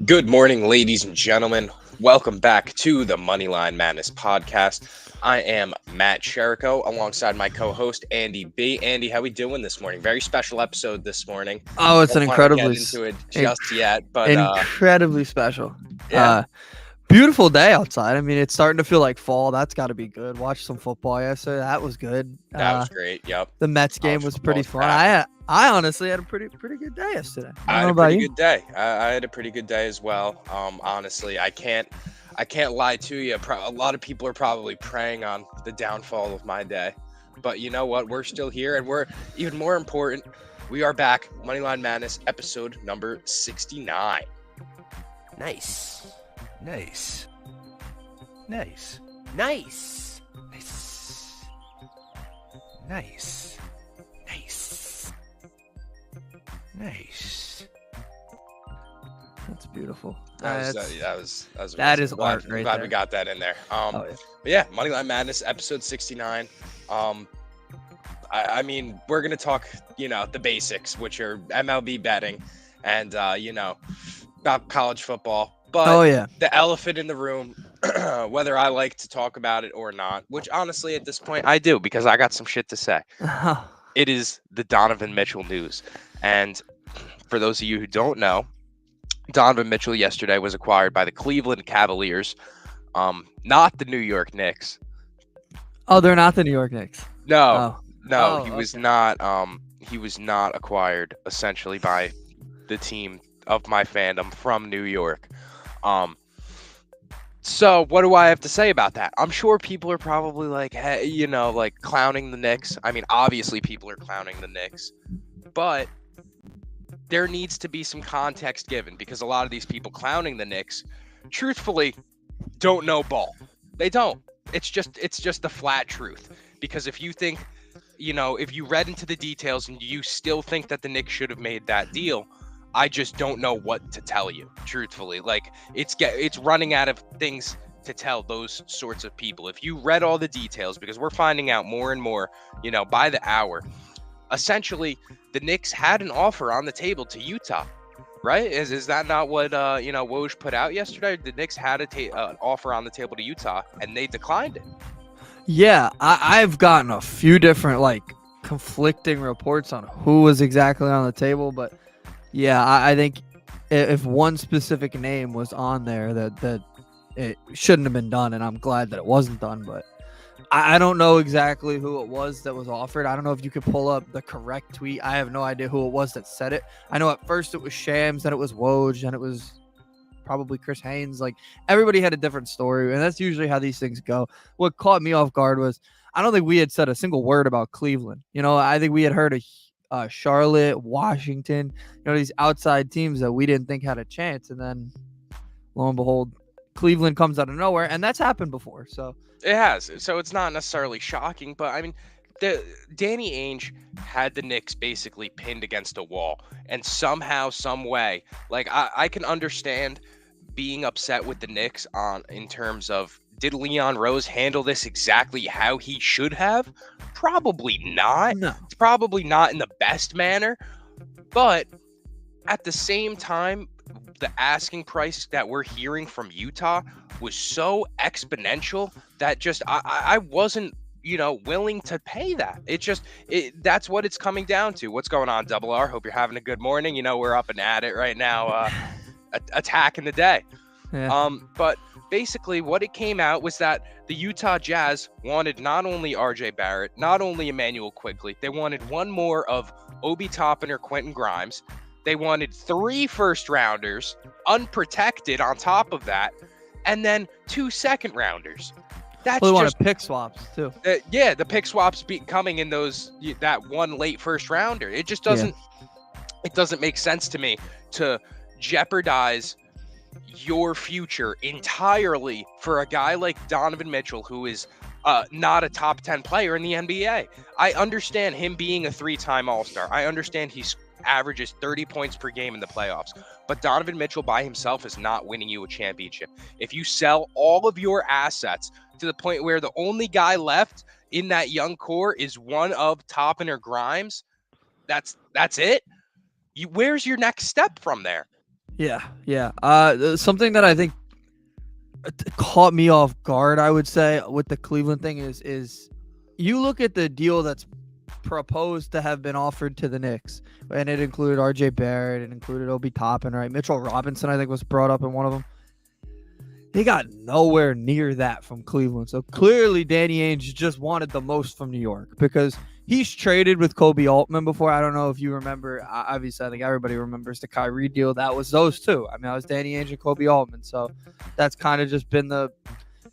Good morning, ladies and gentlemen. Welcome back to the Moneyline Madness podcast. I am Matt Sherrico alongside my co-host Andy B. Andy, how we doing this morning? Very special episode this morning. Oh, it's an Don't want to get incredibly, into it just yet, but incredibly special. yeah, Beautiful day outside. I mean, it's starting to feel like fall. That's got to be good. Watched some football yesterday. That was good. that was great. Yep. The Mets game College was football pretty is fun. back. I honestly had a pretty good day yesterday. I I don't had know a about pretty you. good day. I had a pretty good day as well. Honestly, I can't lie to you. A lot of people are probably preying on the downfall of my day, but you know what? We're still here, and we're even more important. We are back. Moneyline Madness, episode number 69. Nice. Nice. Nice. Nice. Nice. Nice. Nice. That's beautiful. That was that amazing. is art right glad there. we got that in there. Oh, yeah. But yeah, Moneyline Madness, episode 69. I mean, we're gonna talk, the basics, which are MLB betting, and about college football. But Oh yeah. the elephant in the room, whether I like to talk about it or not, which honestly at this point I do because I got some shit to say. It is the Donovan Mitchell news. And for those of you who don't know, Donovan Mitchell yesterday was acquired by the Cleveland Cavaliers, not the New York Knicks. Oh, they're not the New York Knicks. No, Oh. no, Oh, he was okay. not. He was not acquired essentially by the team of my fandom from New York. So what do I have to say about that? I'm sure people are probably like, hey, like clowning the Knicks. I mean, obviously people are clowning the Knicks, but there needs to be some context given because a lot of these people clowning the Knicks, truthfully, don't know ball. They don't. It's just the flat truth. Because if you think, if you read into the details and you still think that the Knicks should have made that deal, I just don't know what to tell you, truthfully. Like, it's running out of things to tell those sorts of people. If you read all the details, because we're finding out more and more, by the hour, essentially, the Knicks had an offer on the table to Utah, right? Is that not what, Woj put out yesterday? The Knicks had an offer on the table to Utah, and they declined it. Yeah, I've gotten a few different conflicting reports on who was exactly on the table, but yeah, I think if one specific name was on there that it shouldn't have been done, and I'm glad that it wasn't done, but I don't know exactly who it was that was offered. I don't know if you could pull up the correct tweet. I have no idea who it was that said it. I know at first it was Shams, then it was Woj, then it was probably Chris Haynes. Like, everybody had a different story, and that's usually how these things go. What caught me off guard was I don't think we had said a single word about Cleveland. I think we had heard of Charlotte, Washington, these outside teams that we didn't think had a chance, and then lo and behold, Cleveland comes out of nowhere, and that's happened before. So It has. So it's not necessarily shocking, but I mean, Danny Ainge had the Knicks basically pinned against a wall, and somehow, some way, like I can understand being upset with the Knicks in terms of, did Leon Rose handle this exactly how he should have? Probably not. no, It's probably not in the best manner, but at the same time, the asking price that we're hearing from Utah was so exponential that just I wasn't willing to pay that. That's what it's coming down to. What's going on, Double R? Hope you're having a good morning. We're up and at it right now, attacking the day. yeah. But basically what it came out was that the Utah Jazz wanted not only RJ Barrett, not only Emmanuel Quickly, they wanted one more of Obi Toppin or Quentin Grimes. They wanted 3 first-rounders, unprotected on top of that, and then 2 second-rounders. That's Well, they just wanted pick swaps too. the pick swaps coming in that one late first-rounder. It just doesn't it doesn't make sense to me to jeopardize your future entirely for a guy like Donovan Mitchell, who is not a top 10 player in the NBA. I understand him being a 3-time All-Star. I understand he averages 30 points per game in the playoffs. But Donovan Mitchell by himself is not winning you a championship. If you sell all of your assets to the point where the only guy left in that young core is one of Toppin or Grimes, that's it. Where's your next step from there? Yeah. Something that I think caught me off guard, I would say, with the Cleveland thing is you look at the deal that's proposed to have been offered to the Knicks, and it included R.J. Barrett, it included Obi Toppin, right? Mitchell Robinson, I think, was brought up in one of them. They got nowhere near that from Cleveland. So clearly Danny Ainge just wanted the most from New York because he's traded with Kobe Altman before. I don't know if you remember. Obviously, I think everybody remembers the Kyrie deal. That was those two. I mean, that was Danny Ainge and Kobe Altman. So that's kind of just been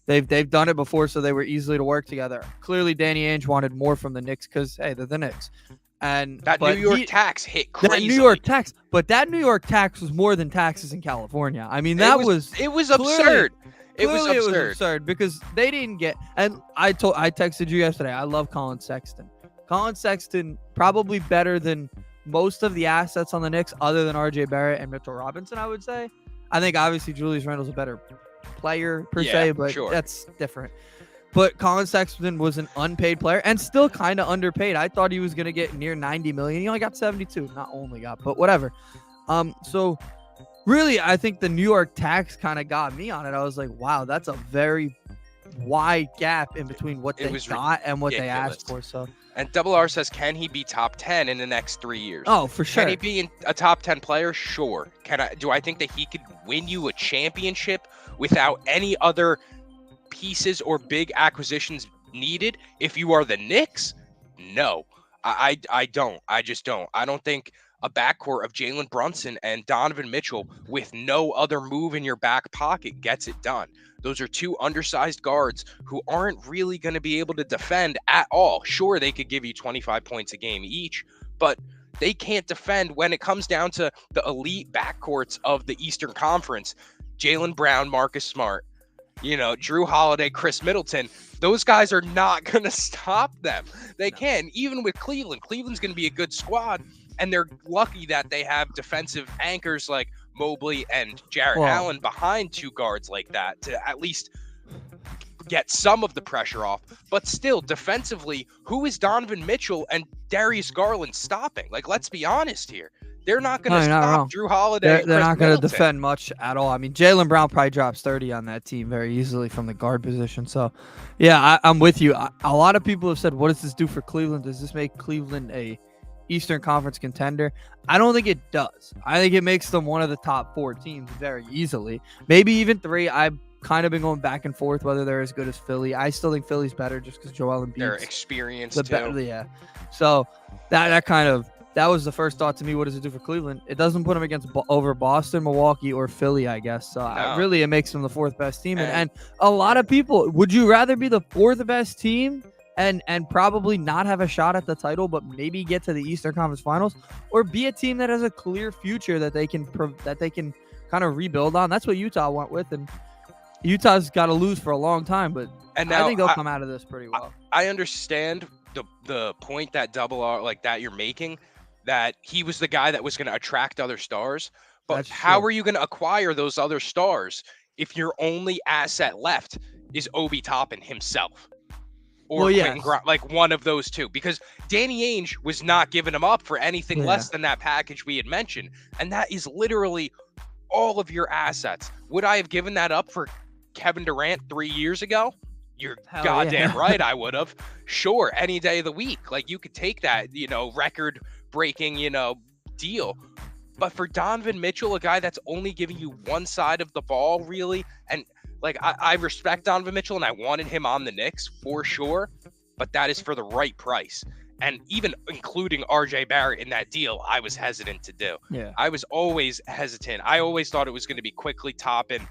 they've done it before, so they were easily to work together. Clearly, Danny Ainge wanted more from the Knicks because, hey, they're the Knicks. And that New York tax hit crazy. That New York tax, but that New York tax was more than taxes in California. I mean, it was absurd. It was absurd because they didn't get. And I texted you yesterday. I love Colin Sexton. Colin Sexton probably better than most of the assets on the Knicks, other than R.J. Barrett and Mitchell Robinson. I would say. I think obviously Julius Randle's a better player per se, but that's different. But Colin Sexton was an unpaid player and still kind of underpaid. I thought he was going to get near $90 million. He only got 72. Not only got, but whatever. So really, I think the New York tax kind of got me on it. I was like, wow, that's a very wide gap in between what they got and what they asked for. So, and Double R says, can he be top 10 in the next 3 years? Oh, for sure. Can he be a top 10 player? Sure. Do I think that he could win you a championship without any other pieces or big acquisitions needed? If you are the Knicks, no, I don't. I just don't. I don't think a backcourt of Jalen Brunson and Donovan Mitchell with no other move in your back pocket gets it done. Those are two undersized guards who aren't really going to be able to defend at all. Sure, they could give you 25 points a game each, but they can't defend when it comes down to the elite backcourts of the Eastern Conference. Jaylen Brown, Marcus Smart, Drew Holiday, Chris Middleton. Those guys are not going to stop them. They can. Even with Cleveland. Cleveland's going to be a good squad, and they're lucky that they have defensive anchors like Mobley and Jarrett Allen behind two guards like that to at least get some of the pressure off. But still, defensively, who is Donovan Mitchell and Darius Garland stopping? Like, let's be honest here. They're not going to stop Drew Holiday. They're not going to defend much at all. I mean, Jaylen Brown probably drops 30 on that team very easily from the guard position. So, yeah, I'm with you. A lot of people have said, what does this do for Cleveland? Does this make Cleveland a Eastern Conference contender? I don't think it does. I think it makes them one of the top 4 teams very easily. Maybe even 3. I've kind of been going back and forth whether they're as good as Philly. I still think Philly's better just because Joel Embiid's they're experienced too. Yeah. So that was the first thought to me. What does it do for Cleveland? It doesn't put them against over Boston, Milwaukee, or Philly, I guess. So really, it makes them the 4th best team. And a lot of people, would you rather be the 4th best team and probably not have a shot at the title, but maybe get to the Eastern Conference Finals, or be a team that has a clear future that they can kind of rebuild on? That's what Utah went with, and Utah's got to lose for a long time, but I think they'll come out of this pretty well. I understand the point that Double R like that you're making, that he was the guy that was going to attract other stars, but how are you going to acquire those other stars if your only asset left is Obi Toppin himself? Or like one of those two, because Danny Ainge was not giving him up for anything less than that package we had mentioned. And that is literally all of your assets. Would I have given that up for Kevin Durant 3 years ago? You're goddamn right I would have. Sure, any day of the week. Like, you could take that, record breaking, deal. But for Donovan Mitchell, a guy that's only giving you one side of the ball, really, and like, I respect Donovan Mitchell, and I wanted him on the Knicks for sure, but that is for the right price. And even including R.J. Barrett in that deal, I was hesitant to do. Yeah. I was always hesitant. I always thought it was going to be quickly Toppin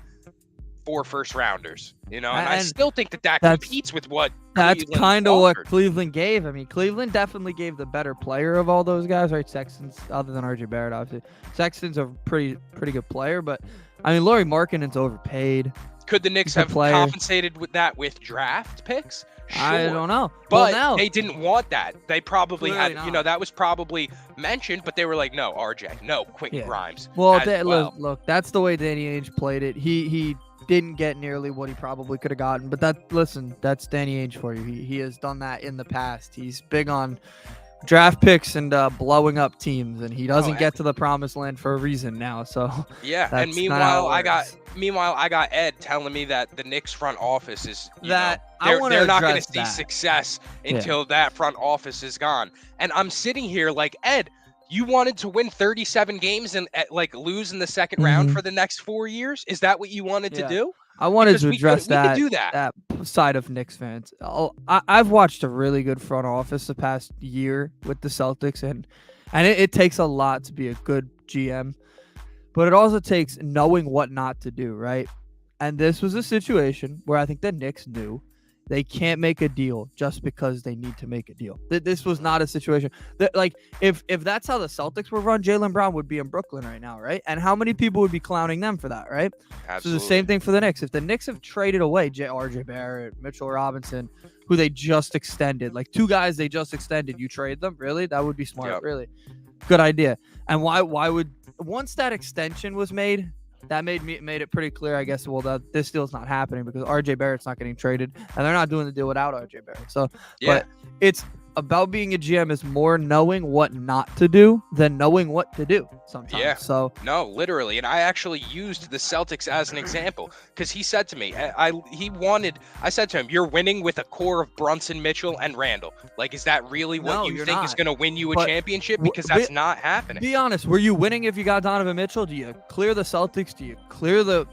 4 first-rounders, and I still think that competes with what that's Cleveland kind of what offered. Cleveland gave. I mean, Cleveland definitely gave the better player of all those guys, right? Sexton's, other than R.J. Barrett, obviously. Sexton's a pretty good player, but I mean, Lauri Markkanen's overpaid. Could the Knicks have compensated with that with draft picks? Sure. I don't know. But they didn't want that. They probably had, that was probably mentioned, but they were like, no, RJ, no, Quentin Grimes. Well, look, that's the way Danny Ainge played it. He didn't get nearly what he probably could have gotten, but that's Danny Ainge for you. He has done that in the past. He's big on draft picks and blowing up teams, and he doesn't Oh, get to the promised land for a reason now. So Yeah, and that's not how it works. meanwhile I got Ed telling me that the Knicks front office is I wanna they're not going to address see that. success Yeah. until that front office is gone. And I'm sitting here like, Ed, you wanted to win 37 games and like lose in the second round Mhm. for the next 4 years? Is that what you wanted to Yeah. do? I wanted Because to address we could do that. that side of Knicks fans. I've watched a really good front office the past year with the Celtics, and it takes a lot to be a good GM, but it also takes knowing what not to do, right? And this was a situation where I think the Knicks knew they can't make a deal just because they need to make a deal. This was not a situation that, like, if that's how the Celtics were run, Jaylen Brown would be in Brooklyn right now, right? And how many people would be clowning them for that, right? Absolutely. So the same thing for the Knicks. If the Knicks have traded away RJ Barrett, Mitchell Robinson, who they just extended, like 2 guys they just extended, you trade them? Really? That would be smart. Yep. Really good idea. And why would, once that extension was made, that made it pretty clear, I guess, well, that this deal's not happening because RJ Barrett's not getting traded, and they're not doing the deal without RJ Barrett. So, Yeah. but it's about being a GM is more knowing what not to do than knowing what to do sometimes. Yeah. So No, literally, and I actually used the Celtics as an example because he said to me, I said to him, "You're winning with a core of Brunson, Mitchell, and Randall. Like, is that really what No, you you're think is not. going to win you a But championship? w- Because that's not happening." be honest, were you winning if you got Donovan Mitchell? Do you clear the Celtics? Do you clear the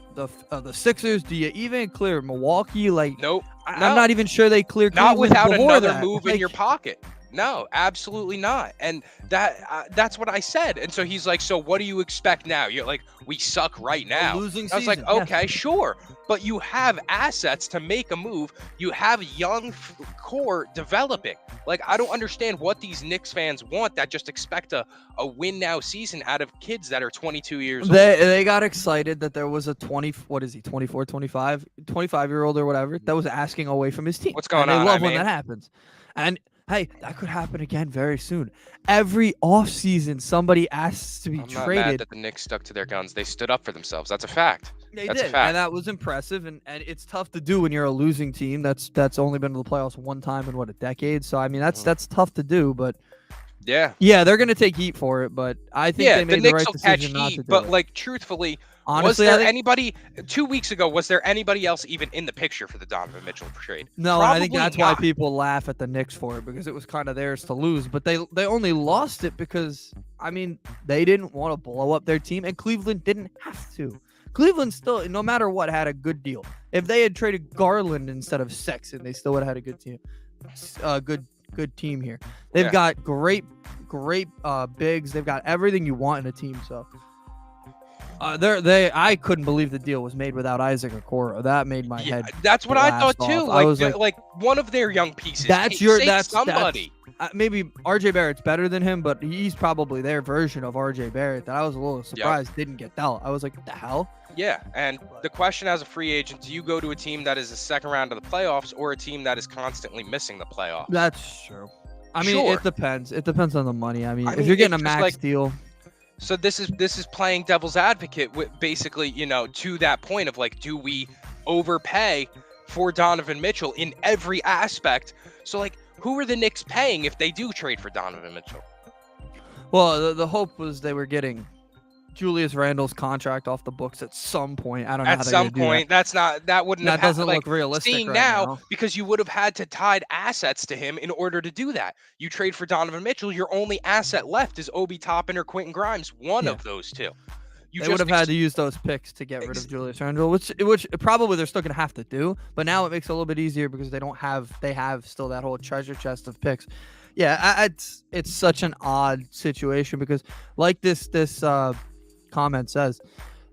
Sixers? Do you even clear Milwaukee? Like, Nope. I'm not even sure they clear Not Cleveland without before another that. move in Like, your pocket. No, absolutely not. And that's what I said. And so he's like, "So what do you expect now?" You're like, "We suck right now." losing I was like, season, yeah. "Okay, sure." But you have assets to make a move. You have young core developing. Like, I don't understand what these Knicks fans want that just expect a win now season out of kids that are 22 years old. They got excited that there was a 25-year-old or whatever that was asking away from his team. What's going and on, They love I when mean? that happens. And hey, that could happen again very soon. Every offseason, somebody asks to be I'm not mad traded. that the Knicks stuck to their guns. They stood up for themselves. That's a fact. They That's a did, fact. and that was impressive. And it's tough to do when you're a losing team that's only been to the playoffs one time in a decade. So I mean, that's tough to do. But Yeah. yeah, they're gonna take heat for it. But I think Yeah, they the made the Knicks right will catch decision not to heat, do but it. like truthfully, Honestly, was I there think anybody 2 weeks ago? Was there anybody else even in the picture for the Donovan Mitchell trade? no, and I think Probably that's why not. people laugh at the Knicks for it because it was kind of theirs to lose. But they only lost it because I mean they didn't want to blow up their team, and Cleveland didn't have to. Cleveland still, no matter what, had a good deal. If they had traded Garland instead of Sexton, they still would have had a good team. Good team here. They've Yeah. got great bigs. They've got everything you want in a team. So I couldn't believe the deal was made without Isaac Okoro. That made my Yeah, head. that's what I thought blast too. off. Like, I was like one of their young pieces. That's Say somebody. Maybe RJ Barrett's better than him, but he's probably their version of RJ Barrett that I was a little surprised didn't get dealt. I was like, what the hell? Yeah, and the question as a free agent, do you go to a team that is the second round of the playoffs or a team that is constantly missing the playoffs? That's true. I mean, Sure. It depends. It depends on the money. I mean, I if mean, you're getting a it's just max like- deal, So this is playing devil's advocate with basically, to that point of like, do we overpay for Donovan Mitchell in every aspect? So like, who are the Knicks paying if they do trade for Donovan Mitchell? well, the hope was they were getting Julius Randle's contract off the books at some point. I don't know how At they're some gonna do point, that wouldn't That have doesn't like, look realistic seeing right now now. because you would have had to tide assets to him in order to do that. You trade for Donovan Mitchell, your only asset left is Obi Toppin or Quentin Grimes, one Yeah. of those two. You They would have had to use those picks to get rid of Julius Randle, which probably they're still gonna have to do. But now it makes it a little bit easier because they have still that whole treasure chest of picks. Yeah, it's such an odd situation because like this comment says,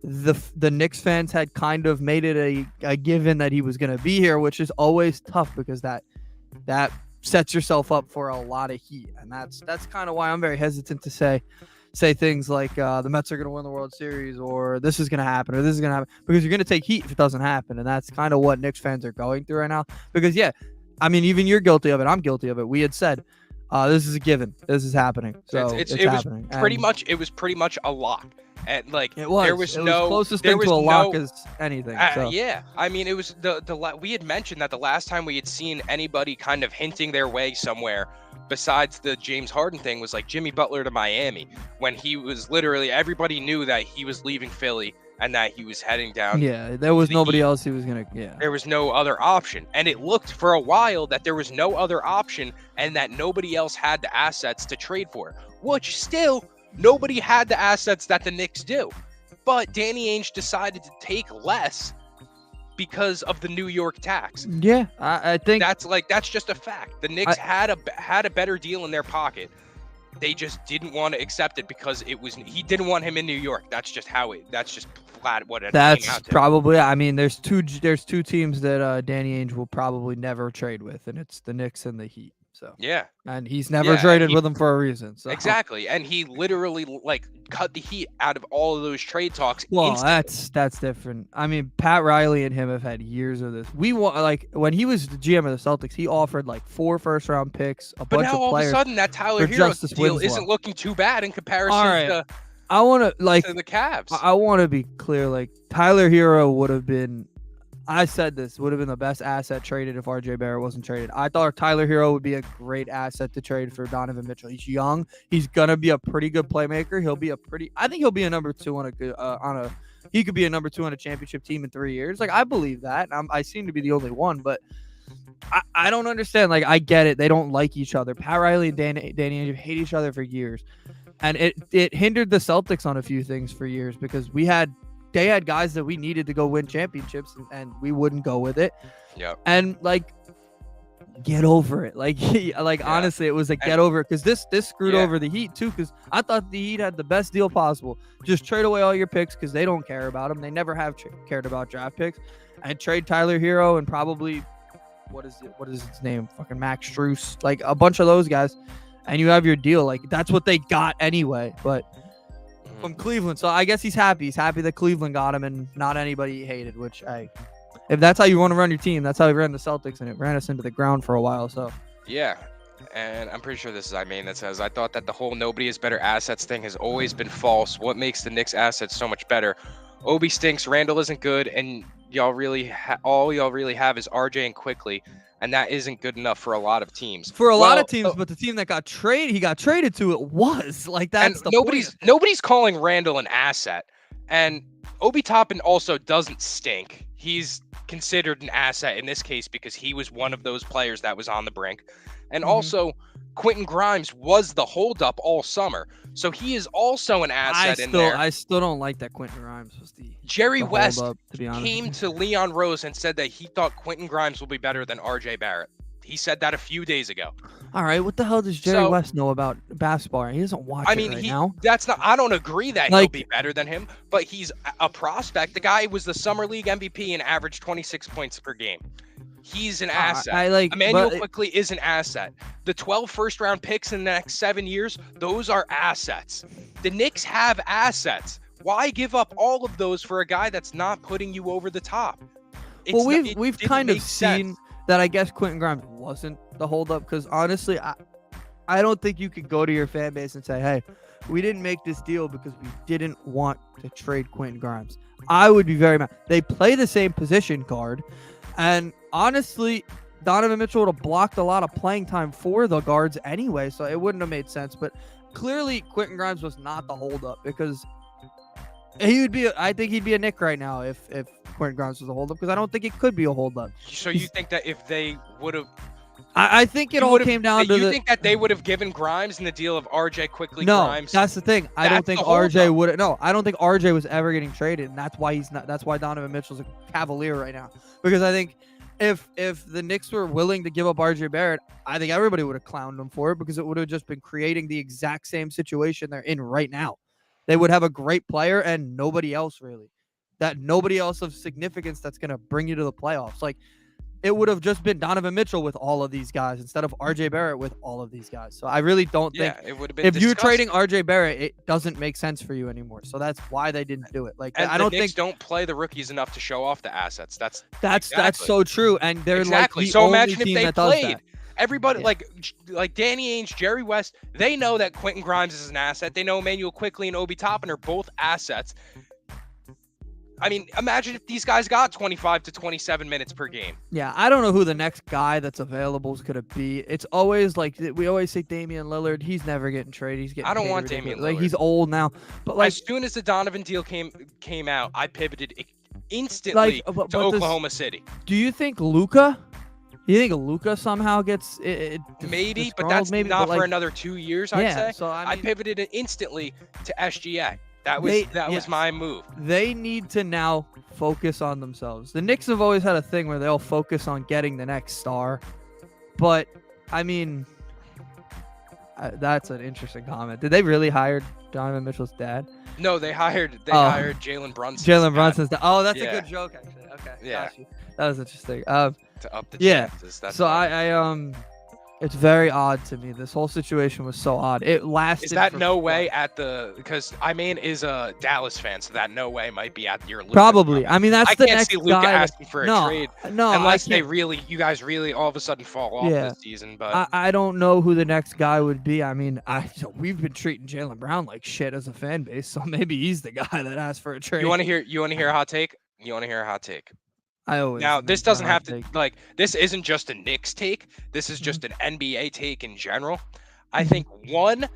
the Knicks fans had kind of made it a given that he was gonna be here, which is always tough because that sets yourself up for a lot of heat, and that's kind of why I'm very hesitant to say things like the Mets are going to win the World Series or this is going to happen or this is going to happen because you're going to take heat if it doesn't happen. And that's kind of what Knicks fans are going through right now because, yeah, I mean, even you're guilty of it. I'm guilty of it. We had said this is a given. This is happening. So it's happening. It was pretty much a lock. And like It was. there was it no was closest there thing was to a lock no- as anything. So. Yeah, I mean it was we had mentioned that the last time we had seen anybody kind of hinting their way somewhere besides the James Harden thing, was like Jimmy Butler to Miami, when he was literally, everybody knew that he was leaving Philly and that he was heading down. Yeah, there was the nobody Heat. else he was gonna. Yeah, There was no other option. And it looked for a while that there was no other option and that nobody else had the assets to trade for, which still nobody had the assets that the Knicks do. But Danny Ainge decided to take less because of the New York tax. yeah. I think That's just a fact. The Knicks had a better deal in their pocket. They just didn't want to accept it because he didn't want him in New York. That's just flat what it came that's out to. probably. I mean, there's two teams that Danny Ainge will probably never trade with, and it's the Knicks and the Heat. So Yeah. and he's never Yeah, traded with them for a reason. So Exactly. And he literally cut the Heat out of all of those trade talks. Well, instantly. that's different. I mean, Pat Riley and him have had years of this. We want when he was the GM of the Celtics, he offered 4 first-round picks, a But bunch now of all of a players. sudden that Tyler for Hero Justice deal Winslow. isn't looking too bad in comparison All right. to I want to the Cavs. I want to be clear. Tyler Hero would have been. I said this would have been the best asset traded if RJ Barrett wasn't traded. I thought Tyler Hero would be a great asset to trade for Donovan Mitchell. He's young. He's gonna be a pretty good playmaker. I think he'll be a number 2 he could be a number 2 on a championship team in 3 years. I believe that. I seem to be the only one, but I don't understand. I get it. They don't like each other. Pat Riley and Danny Ainge hate each other for years, and it hindered the Celtics on a few things for years because they had guys that we needed to go win championships and we wouldn't go with it. Yep. And get over it. Honestly, it was get over it because this screwed over the Heat too. Because I thought the Heat had the best deal possible. Just trade away all your picks because they don't care about them. They never have cared about draft picks. And trade Tyler Hero and probably what is his name? Fucking Max Strus. A bunch of those guys. And you have your deal. That's what they got anyway. But from Cleveland. So I guess he's happy. He's happy that Cleveland got him and not anybody he hated, which if that's how you want to run your team, that's how he ran the Celtics, and it ran us into the ground for a while. So Yeah. And I'm pretty sure this is Imaine that says, I thought that the whole nobody is better assets thing has always been false. What makes the Knicks assets so much better? Obi stinks, Randall isn't good, and all y'all really have is RJ and Quickly, and that isn't good enough for a lot of teams. For a lot of teams, but the team that he got traded to, it was that's the nobody's calling Randall an asset, and Obi Toppin also doesn't stink. He's considered an asset in this case because he was one of those players that was on the brink, and also Quentin Grimes was the holdup all summer, so he is also an asset in there. I still don't like that Quentin Grimes was the Jerry West holdup, to be honest. came to Leon Rose and said that he thought Quentin Grimes will be better than RJ Barrett. He said that a few days ago. All right, what the hell does Jerry West know about basketball? He doesn't watch it right now. I don't agree that he'll be better than him, but he's a prospect. The guy was the Summer League MVP and averaged 26 points per game. He's an asset. Emmanuel Quickly is an asset. The 12 first-round picks in the next 7 years, those are assets. The Knicks have assets. Why give up all of those for a guy that's not putting you over the top? We've kind of seen that. I guess Quentin Grimes wasn't the holdup because honestly, I don't think you could go to your fan base and say, "Hey, we didn't make this deal because we didn't want to trade Quentin Grimes." I would be very mad. They play the same position guard, and honestly, Donovan Mitchell would have blocked a lot of playing time for the guards anyway, so it wouldn't have made sense. But clearly, Quentin Grimes was not the holdup because I think he'd be a Knick right now if Quentin Grimes was a holdup because I don't think it could be a holdup. So you think that if they would have, I think it all came down to you think that they would have given Grimes in the deal of RJ Quickly? No, Grimes? that's the thing. I don't think RJ would. No, I don't think RJ was ever getting traded, and that's why he's not. That's why Donovan Mitchell's a Cavalier right now because I think if the Knicks were willing to give up RJ Barrett, I think everybody would have clowned them for it because it would have just been creating the exact same situation they're in right now. They would have a great player and nobody else really. Nobody else of significance that's going to bring you to the playoffs. It would have just been Donovan Mitchell with all of these guys instead of RJ Barrett with all of these guys. So I really don't think it would have been if you're trading RJ Barrett, it doesn't make sense for you anymore. So that's why they didn't do it. I don't think don't play the rookies enough to show off the assets. That's so true. And they're exactly. The so only imagine team if they that does played. that. Everybody like Danny Ainge, Jerry West, they know that Quentin Grimes is an asset. They know Emmanuel Quickly and Obi Toppin are both assets. I mean, imagine if these guys got 25 to 27 minutes per game. Yeah, I don't know who the next guy that's available is gonna be. It's always like we always say Damian Lillard. He's never getting traded. He's getting I don't paid want ridiculous. Damian Like Lillard. he's old now, but like As soon as the Donovan deal came out, I pivoted instantly but to this- Oklahoma City. do you think Luka? You think Luka somehow gets Maybe, but disgruntled? that's Maybe, not but, for like, another 2 years, I'd yeah. say. So I I mean, pivoted instantly to SGA. That was Yes. my move. they need to now focus on themselves. The Knicks have always had a thing where they'll focus on getting the next star, but I mean, that's an interesting comment. Did they really hire Donovan Mitchell's dad? No, they hired Oh. Jalen Brunson. Jalen Brunson's dad. Oh, that's a Yeah. good joke, actually. Okay, Yeah. got you. That was interesting. to up the Yeah. chances. That's So fine. it's very odd to me. This whole situation was so odd. It lasted. Is that for no what? way at the because I mean is a Dallas fan, so that no way might be at your Luka Probably. comment. I mean, that's I the can't next see Luka guy. asking for a no, trade no, unless I you guys really all of a sudden fall off Yeah. this season. But I don't know who the next guy would be. I mean, we've been treating Jaylen Brown like shit as a fan base, so maybe he's the guy that asked for a trade. you want to hear a hot take? You want to hear a hot take? I always Now, think this it's a doesn't hot have to take. like this isn't just a Knicks take. This is just an NBA take in general. I Mhm. think one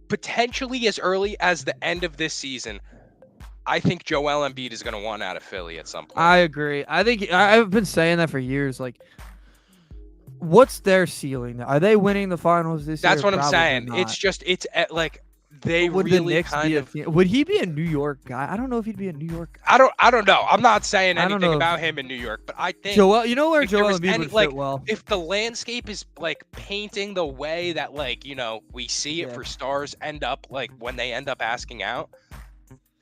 potentially as early as the end of this season, I think Joel Embiid is going to want out of Philly at some point. I agree. I think I've been saying that for years. Like, what's their ceiling? Are they winning the finals this year? That's what I'm Probably saying. not. It's like they Would the really Knicks kind be of. would he be a New York guy? I don't know if he'd be a New York guy. I don't know. I'm not saying I don't anything know if- about him in New York, but I think Joel, you know where if there Joel was Embiid any, would like, fit well. if the landscape is like painting the way that we see it Yeah. for stars end up like when they end up asking out,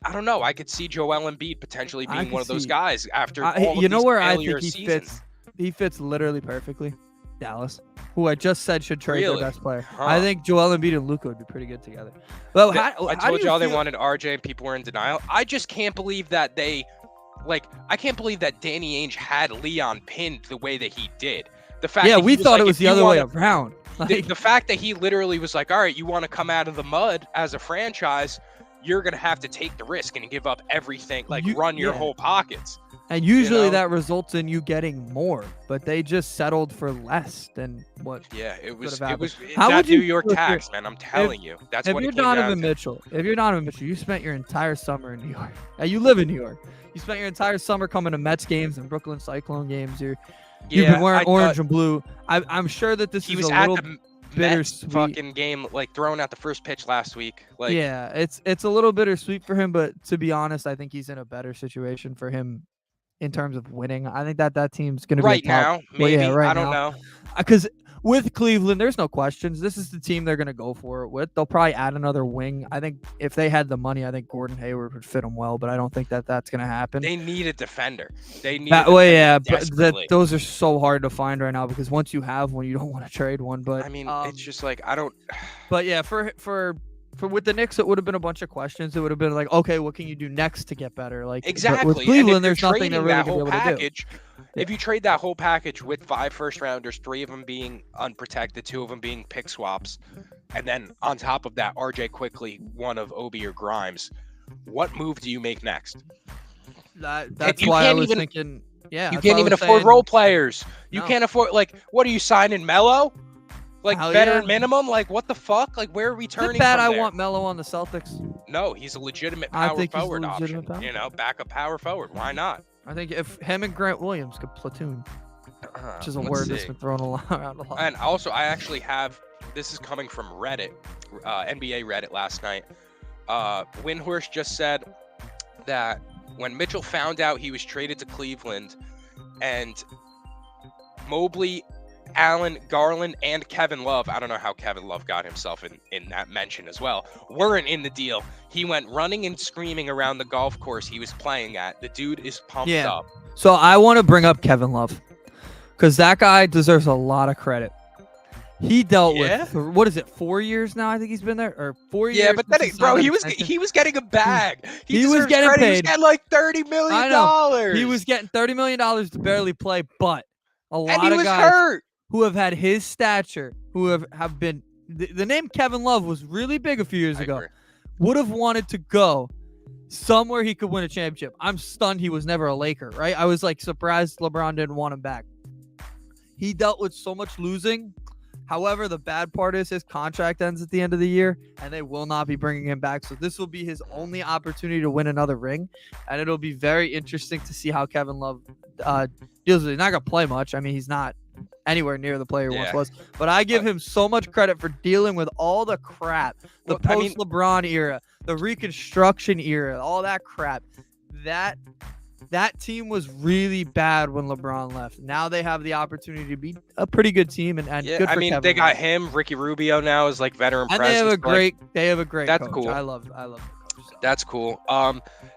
I don't know. I could see Joel Embiid potentially I being could one of those see- guys after I- all of you know these where I failure think he seasons. fits? He fits literally perfectly. Dallas, who I just said should trade Really? their best player. Huh. I think Joel Embiid and Luka would be pretty good together. Well, Th- how I do told you y'all they feel- wanted RJ and people were in denial. I just can't believe that I can't believe that Danny Ainge had Leon pinned the way that he did. The fact Yeah, that he we was thought like, it was if the you other way wanna- around. the fact that he literally was like, all right, you want to come out of the mud as a franchise, you're going to have to take the risk and give up everything, run your yeah. whole pockets. And usually know? that results in you getting more, but they just settled for less than what. Yeah, it was happened. that How would you New York feel if you're- tax, man. I'm telling you. That's If what you're it came down Donovan to. Mitchell, you spent your entire summer in New York. You live in New York. You spent your entire summer coming to Mets games and Brooklyn Cyclone games. You've Yeah, been wearing I orange thought and blue. I'm sure that this he is was a at little the Mets bittersweet. fucking game, throwing out the first pitch last week. Yeah, it's a little bittersweet for him, but to be honest, I think he's in a better situation for him in terms of winning. I think that team's going to right be a top, now, maybe. right I don't now. know. Because with Cleveland, there's no questions. This is the team they're going to go for it with. They'll probably add another wing. I think if they had the money, I think Gordon Hayward would fit them well, but I don't think that's going to happen. They need a defender. They need. Well, yeah, but desperately. those are so hard to find right now because once you have one, you don't want to trade one. But I mean, it's just I don't. But yeah, for with the Knicks, it would have been a bunch of questions. It would have been like, okay, what can you do next to get better? Like Exactly. With And if Cleveland, you're there's nothing trading they're really that going to whole be able to do. package, if you trade that whole package with 5 first-rounders, 3 of them being unprotected, 2 of them being pick swaps, and then on top of that, RJ Quickly, one of Obi or Grimes, what move do you make next? That's you why I can't was even- thinking. Yeah, You that's why can't I even was afford saying- role players. You No. can't afford what are you signing Melo? Hell Veteran yeah. minimum? What the fuck? Where are we Is turning it bad from I there? want Melo on the Celtics? No, he's a legitimate I power think he's a forward legitimate option. power Backup power forward. Why not? I think if him and Grant Williams could platoon, which is a Let's word that's see. been thrown around a lot. And also, I actually have this is coming from Reddit, NBA Reddit last night. Windhorst just said that when Mitchell found out he was traded to Cleveland, and Mobley, Allen, Garland, and Kevin Love, I don't know how Kevin Love got himself in that mention as well, weren't in the deal. He went running and screaming around the golf course he was playing at. The dude is pumped Yeah. up. So I want to bring up Kevin Love because that guy deserves a lot of credit. He dealt Yeah? with what is it, 4 years now? I think he's been there, or 4 years. Yeah, but then, since bro, signed he an was extension. getting a bag. He was deserves getting credit. He was paid. getting like $30 million. I know. He was getting $30 million to barely play, but a and lot he of was guys hurt. who have had his stature, who have been the name Kevin Love was really big a few years I ago, agree. would have wanted to go somewhere he could win a championship. I'm stunned he was never a Laker, right? I was like surprised LeBron didn't want him back. He dealt with so much losing. However, the bad part is his contract ends at the end of the year, and they will not be bringing him back. So this will be his only opportunity to win another ring, and it'll be very interesting to see how Kevin Love deals with it. He's not going to play much. I mean, he's not anywhere near the player he once was. But I give him so much credit for dealing with all the crap, the post-LeBron era, the reconstruction era, all that crap. That team was really bad when LeBron left. Now they have the opportunity to be a pretty good team, and good for Kevin they got Love. him. Ricky Rubio now is like veteran And presence. they have a great That's coach. cool. I love the coach. So. That's cool.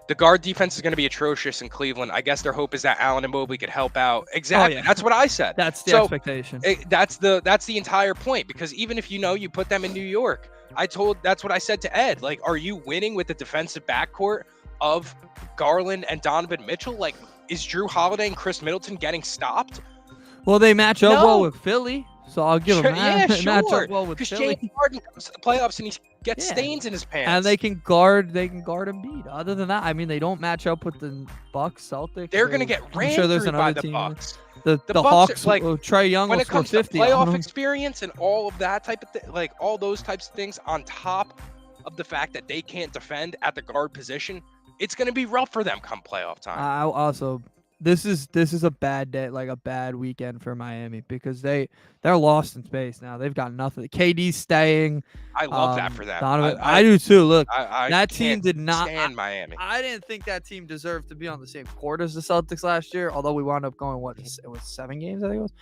The guard defense is going to be atrocious in Cleveland. I guess their hope is that Allen and Mobley could help out. Exactly. yeah. That's what I said. That's the expectation. That's the entire point, because even if you put them in New York, that's what I said to Ed. Like, are you winning with the defensive backcourt of Garland and Donovan Mitchell? Like, is Drew Holiday and Chris Middleton getting stopped? Well, they match up well with Philly, so I'll give them that. Yeah, They match sure. up well with Because Philly. James Harden comes to the playoffs and he gets stains in his pants. And they can guard Embiid. Other than that, I mean, they don't match up with the Bucks, Celtics. They're going to get ran through by the team. Bucks. The Bucks Hawks, are, like, Trae Young when will it score comes to 50 on playoff them. experience and all of that type of thing, like all those types of things on top of the fact that they can't defend at the guard position, it's going to be rough for them come playoff time. This is a bad day, like a bad weekend for Miami, because they're lost in space now. They've got nothing. KD's staying. I love that for them. Donovan, I do too. Look, I that team did not stand Miami. I didn't think that team deserved to be on the same court as the Celtics last year. Although we wound up going it was 7 games, I think it was.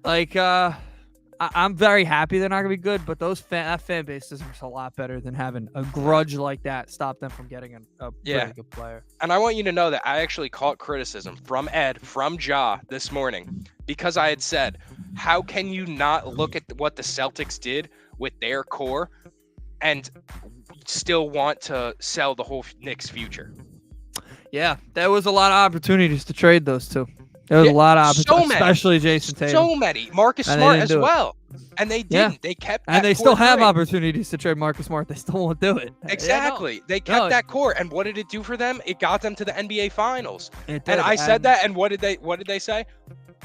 Yeah. I'm very happy they're not gonna be good, but that fan base deserves a lot better than having a grudge like that stop them from getting a pretty good player. And I want you to know that I actually caught criticism from Ed, from Ja this morning, because I had said, how can you not look at what the Celtics did with their core and still want to sell the whole Knicks future? Yeah, there was a lot of opportunities to trade those two. There was a lot of opportunities, especially Jason Tatum. So many. Marcus Smart as well. And they didn't. They kept that. And they still have core. Opportunities to trade Marcus Smart. They still won't do it. Exactly. They kept that core. And what did it do for them? It got them to the NBA Finals. It did. And I said that, and what did they say?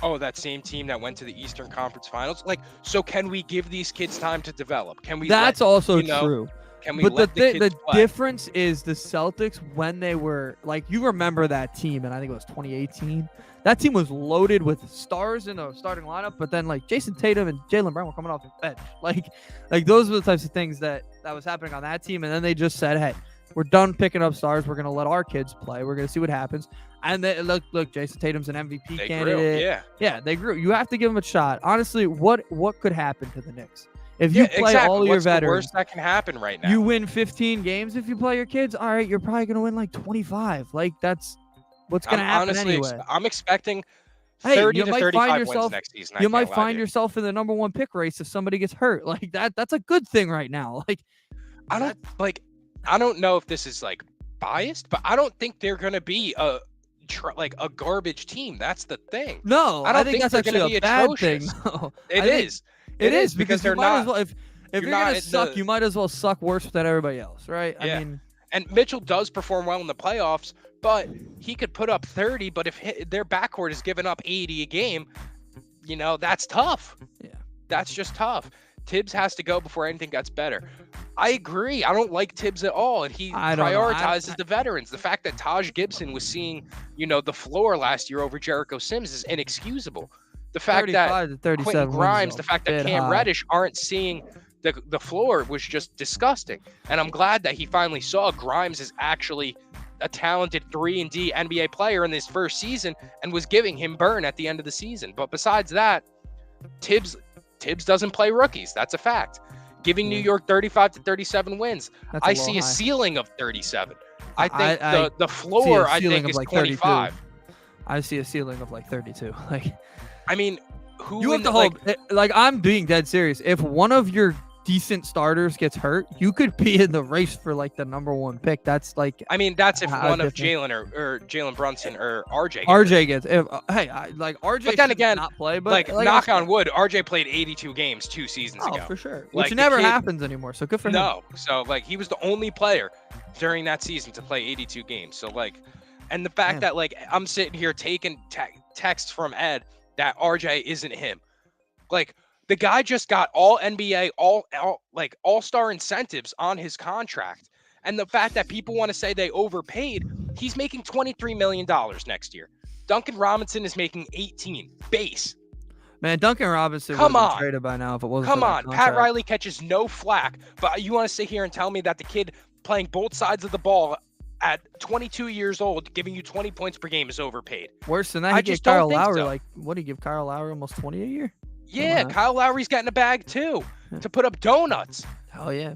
Oh, that same team that went to the Eastern Conference Finals. Like, so can we give these kids time to develop? Can we? That's also true. Can we let the kids play? Difference is the Celtics, when they were like, you remember that team, and I think it was 2018. That team was loaded with stars in a starting lineup, but then like Jason Tatum and Jaylen Brown were coming off the bench. Like those were the types of things that was happening on that team. And then they just said, hey, we're done picking up stars. We're gonna let our kids play. We're gonna see what happens. And they, look, Jason Tatum's an MVP candidate. Grew, yeah, they grew. You have to give them a shot. Honestly, what could happen to the Knicks? If you play all your veterans, the worst that can happen right now? You win 15 games if you play your kids. All right, you're probably gonna win like 25. Like that's what's gonna happen anyway. I'm expecting 30 to 35 wins next season. You might find yourself in the number 1 pick race if somebody gets hurt. Like that's a good thing right now. Like I don't know if this is like biased, but I don't think they're gonna be a garbage team. That's the thing. No, I think that's actually a bad thing. No, It is because they're not. If you're gonna suck, you might as well suck worse than everybody else, right? Yeah. I mean, and Mitchell does perform well in the playoffs, but he could put up 30. But if their backcourt is giving up 80 a game, that's tough. Yeah, that's just tough. Tibbs has to go before anything gets better. I agree. I don't like Tibbs at all, and he prioritizes the veterans. The fact that Taj Gibson was seeing, the floor last year over Jericho Sims is inexcusable. The fact that Quentin Grimes, the fact that Cam Reddish aren't seeing the floor was just disgusting. And I'm glad that he finally saw Grimes is actually a talented 3-and-D NBA player in his first season and was giving him burn at the end of the season. But besides that, Tibbs doesn't play rookies. That's a fact. Giving New York 35 to 37 wins. I see a ceiling of 37. I think the floor I think is like 25. 32. I see a ceiling of like 32. I mean, you have to hope. I'm being dead serious. If one of your decent starters gets hurt, you could be in the race for like the number 1 pick. That's like. I mean, that's if one of Jalen or Jalen Brunson or RJ. RJ gets. RJ. But then again, not play. But knock on wood, RJ played 82 games 2 seasons ago. For sure. Which never happens anymore. So good for him. No. So he was the only player during that season to play 82 games. So like, and the fact that like I'm sitting here taking texts from Ed that RJ isn't him. Like the guy just got all NBA, all-star incentives on his contract. And the fact that people want to say they overpaid, he's making $23 million next year. Duncan Robinson is making 18 base. Man, Duncan Robinson would Come have been on. traded by now if it wasn't Come for that on. Pat contract. Riley catches no flack. But you want to sit here and tell me that the kid playing both sides of the ball at 22 years old, giving you 20 points per game is overpaid? Worse than that, I he gave just don't Kyle think Lowry, so. like, what did he give Kyle Lowry? Almost 20 a year? Yeah, Wow. Kyle Lowry's getting a bag too to put up donuts. Hell yeah.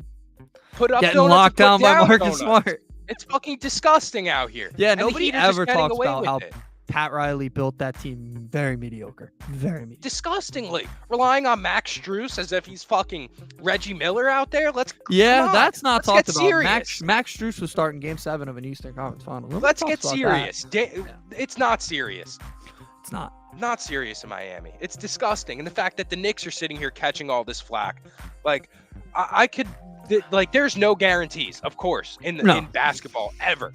Put up Getting donuts locked and down put by down Marcus donuts. Smart. It's fucking disgusting out here. Yeah, And the nobody Heat are just ever getting talks away about with how it. Pat Riley built that team very mediocre. Very mediocre. Disgustingly. Relying on Max Strus as if he's fucking Reggie Miller out there. Come Yeah, on. that's not Let's talked get about. serious. Max Strus was starting Game 7 of an Eastern Conference Final. Nobody Let's talks get about serious. that. It's not serious. It's not. Not serious in Miami. It's disgusting. And the fact that the Knicks are sitting here catching all this flack. Like, I could, like, there's no guarantees, of course, in basketball ever.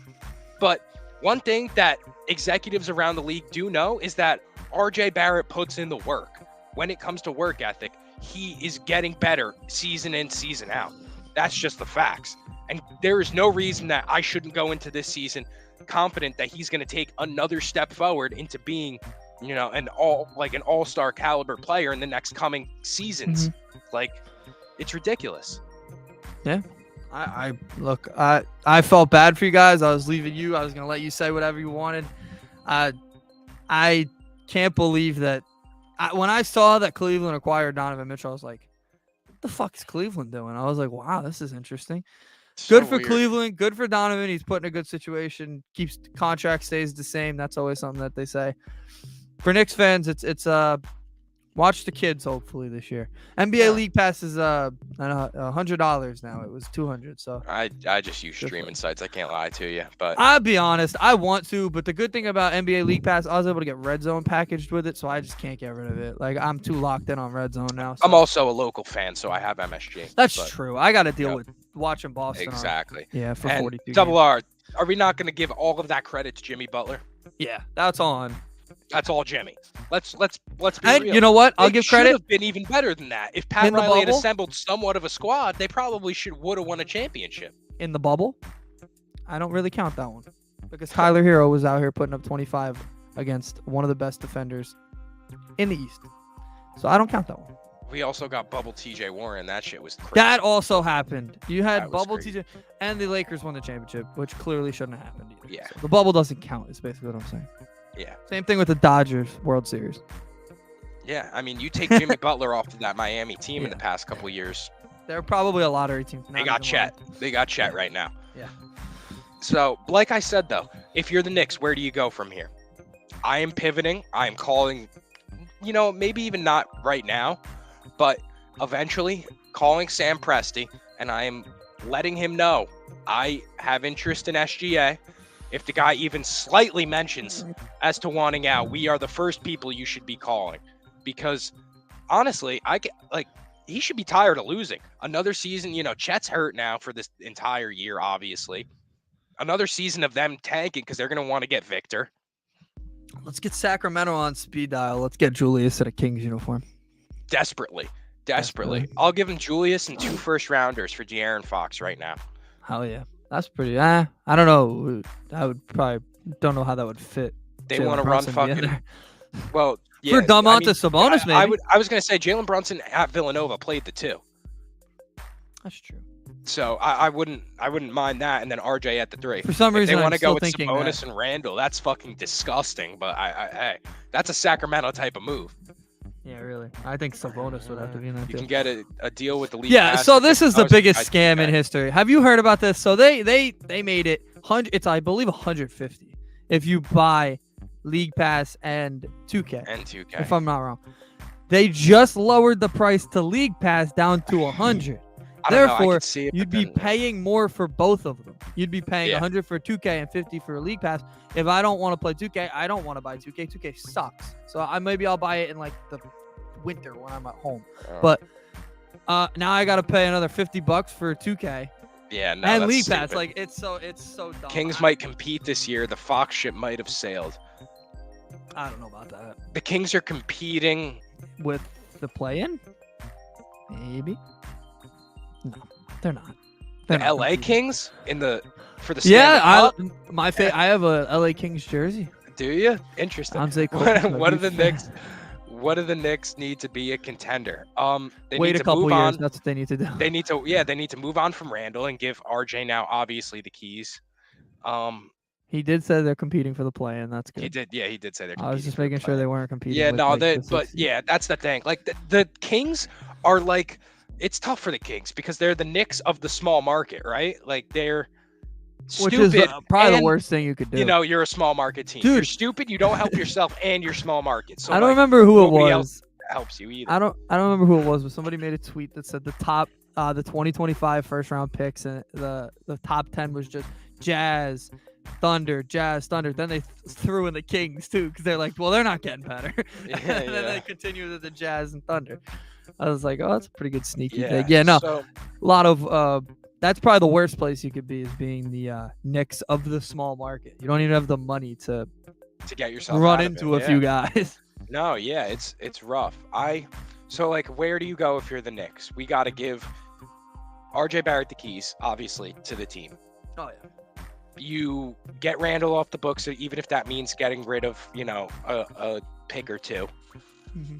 But one thing that executives around the league do know is that RJ Barrett puts in the work. When it comes to work ethic, he is getting better season in, season out. That's just the facts. And there is no reason that I shouldn't go into this season confident that he's going to take another step forward into being, you know, an all-star caliber player in the next coming seasons. Like, it's ridiculous. Yeah. I felt bad for you guys. I was leaving you. I was gonna let you say whatever you wanted. I can't believe that. When I saw that Cleveland acquired Donovan Mitchell, I was like, "What the fuck is Cleveland doing?" I was like, "Wow, this is interesting." So Good for weird. Cleveland. Good for Donovan. He's put in a good situation. Keeps contract stays the same. That's always something that they say. For Knicks fans, it's watch the kids hopefully this year. NBA League Pass is $100 now. It was $200. So I just use streaming sites. I can't lie to you, but I'll be honest, I want to, but the good thing about NBA League Pass, I was able to get Red Zone packaged with it, so I just can't get rid of it. Like, I'm too locked in on Red Zone now. So. I'm also a local fan, so I have MSG. That's true. I got to deal with watching Boston. Exactly. For and 42 Double games. R, are we not going to give all of that credit to Jimmy Butler? Yeah, that's on. That's all Jimmy. Let's be And real. you know what? I'll They give should credit. have been even better than that. If Pat In the Riley had bubble? assembled somewhat of a squad, they probably would have won a championship. In the bubble, I don't really count that one because Tyler Hero was out here putting up 25 against one of the best defenders in the East. So I don't count that one. We also got bubble TJ Warren. That shit was crazy. That also happened. You had That was bubble crazy. TJ, and the Lakers won the championship, which clearly shouldn't have happened either. Yeah. So the bubble doesn't count, is basically what I'm saying. Yeah. Same thing with the Dodgers World Series. Yeah, I mean, you take Jimmy Butler off of that Miami team in the past couple years. They're probably a lottery team. They got Chet. They got Chet right now. Yeah. So, like I said, though, if you're the Knicks, where do you go from here? I am pivoting. I am calling, you know, maybe even not right now, but eventually calling Sam Presti, and I am letting him know I have interest in SGA. If the guy even slightly mentions as to wanting out, we are the first people you should be calling. Because, honestly, he should be tired of losing. Another season, you know, Chet's hurt now for this entire year, obviously. Another season of them tanking because they're going to want to get Victor. Let's get Sacramento on speed dial. Let's get Julius in a Kings uniform. Desperately. I'll give him Julius and 2 first-rounders for De'Aaron Fox right now. Hell yeah. That's pretty. I don't know. I would probably don't know how that would fit. They Jalen want to run Brunson fucking. together. Well, yeah. For Domantas Sabonis, maybe. I was going to say Jalen Brunson at Villanova played the 2. That's true. So I wouldn't mind that, and then RJ at the 3. For some If reason, they want I'm to go still with thinking Sabonis that. and Randall, that's fucking disgusting. But hey, that's a Sacramento type of move. Yeah, really. I think Sabonis would have to be in that You too. can get a deal with the league. Yeah, pass so for this is the $50 biggest I scam think. in history. Have you heard about this? So they made it it's I believe 150 if you buy League Pass and 2K. And 2K. If I'm not wrong. They just lowered the price to League Pass down to 100. I don't know, I Therefore, could see it, you'd but be then- paying more for both of them. You'd be paying Yeah. 100 for 2K and 50 for a League Pass. If I don't want to play 2K, I don't want to buy 2K. 2K sucks. So maybe I'll buy it in like the winter when I'm at home. Oh. But now I got to pay another $50 for 2K Yeah, no, and that's league pass. stupid. Like it's so dumb. Kings might compete this year. The Fox ship might have sailed. I don't know about that. The Kings are competing. With the play-in, maybe. No, they're not. The They're not LA competing. Kings for the Yeah, Stanley Cup? I have a LA Kings jersey. Do you? Interesting. Anze What Kopitar's do my the big Knicks? fan. What do the Knicks need to be a contender? They Wait need a to couple move years. on. That's what they need to do. They need to move on from Randall and give RJ now obviously the keys. He did say they're competing for the play-in. That's good. He did. Yeah, he did say they're. I was competing just for the making sure play-in. they weren't competing. Yeah, with, no, like, the but sixth seed. yeah, that's the thing. Like the Kings are like, it's tough for the Kings because they're the Knicks of the small market, right? Like they're Which stupid. is probably the and, worst thing you could do. You know, you're a small market team. Dude. You're stupid. You don't help yourself, and you're small market. So I don't like, remember who it nobody else was. helps you either. I don't remember who it was, but somebody made a tweet that said the 2025 first round picks and the top 10 was just Jazz, Thunder. Then they threw in the Kings too because they're like, well, they're not getting better. Yeah, and then they continue with the Jazz and Thunder. I was like, oh, that's a pretty good sneaky Yeah. thing. Yeah, no, So, a lot of that's probably the worst place you could be is being the Knicks of the small market. You don't even have the money to get yourself run out of into it, a few guys. No, yeah, it's rough. So like, where do you go if you're the Knicks? We got to give RJ Barrett the keys, obviously, to the team. Oh yeah. You get Randall off the books, even if that means getting rid of, a pick or two.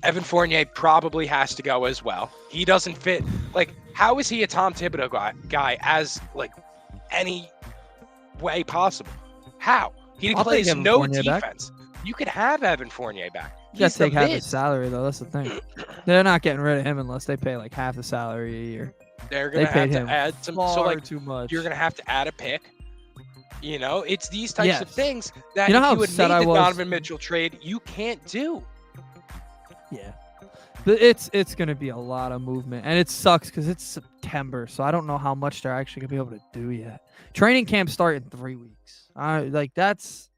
Evan Fournier probably has to go as well. He doesn't fit. Like, how is he a Tom Thibodeau guy as like any way possible? How? He I'll take plays Evan no Fournier back. defense. You could have Evan Fournier back. You gotta He's the take half mid. his salary though. That's the thing. They're not getting rid of him unless they pay like half the salary a year. They're They gonna paid have him to add some. far So like, too much. you're gonna have to add a pick. It's these types of Yes. things that You know if how you had upset made I the was? Donovan Mitchell trade, you can't do. Yeah. But it's gonna be a lot of movement, and it sucks because it's September, so I don't know how much they're actually gonna be able to do yet. Training camp start in 3 weeks. It's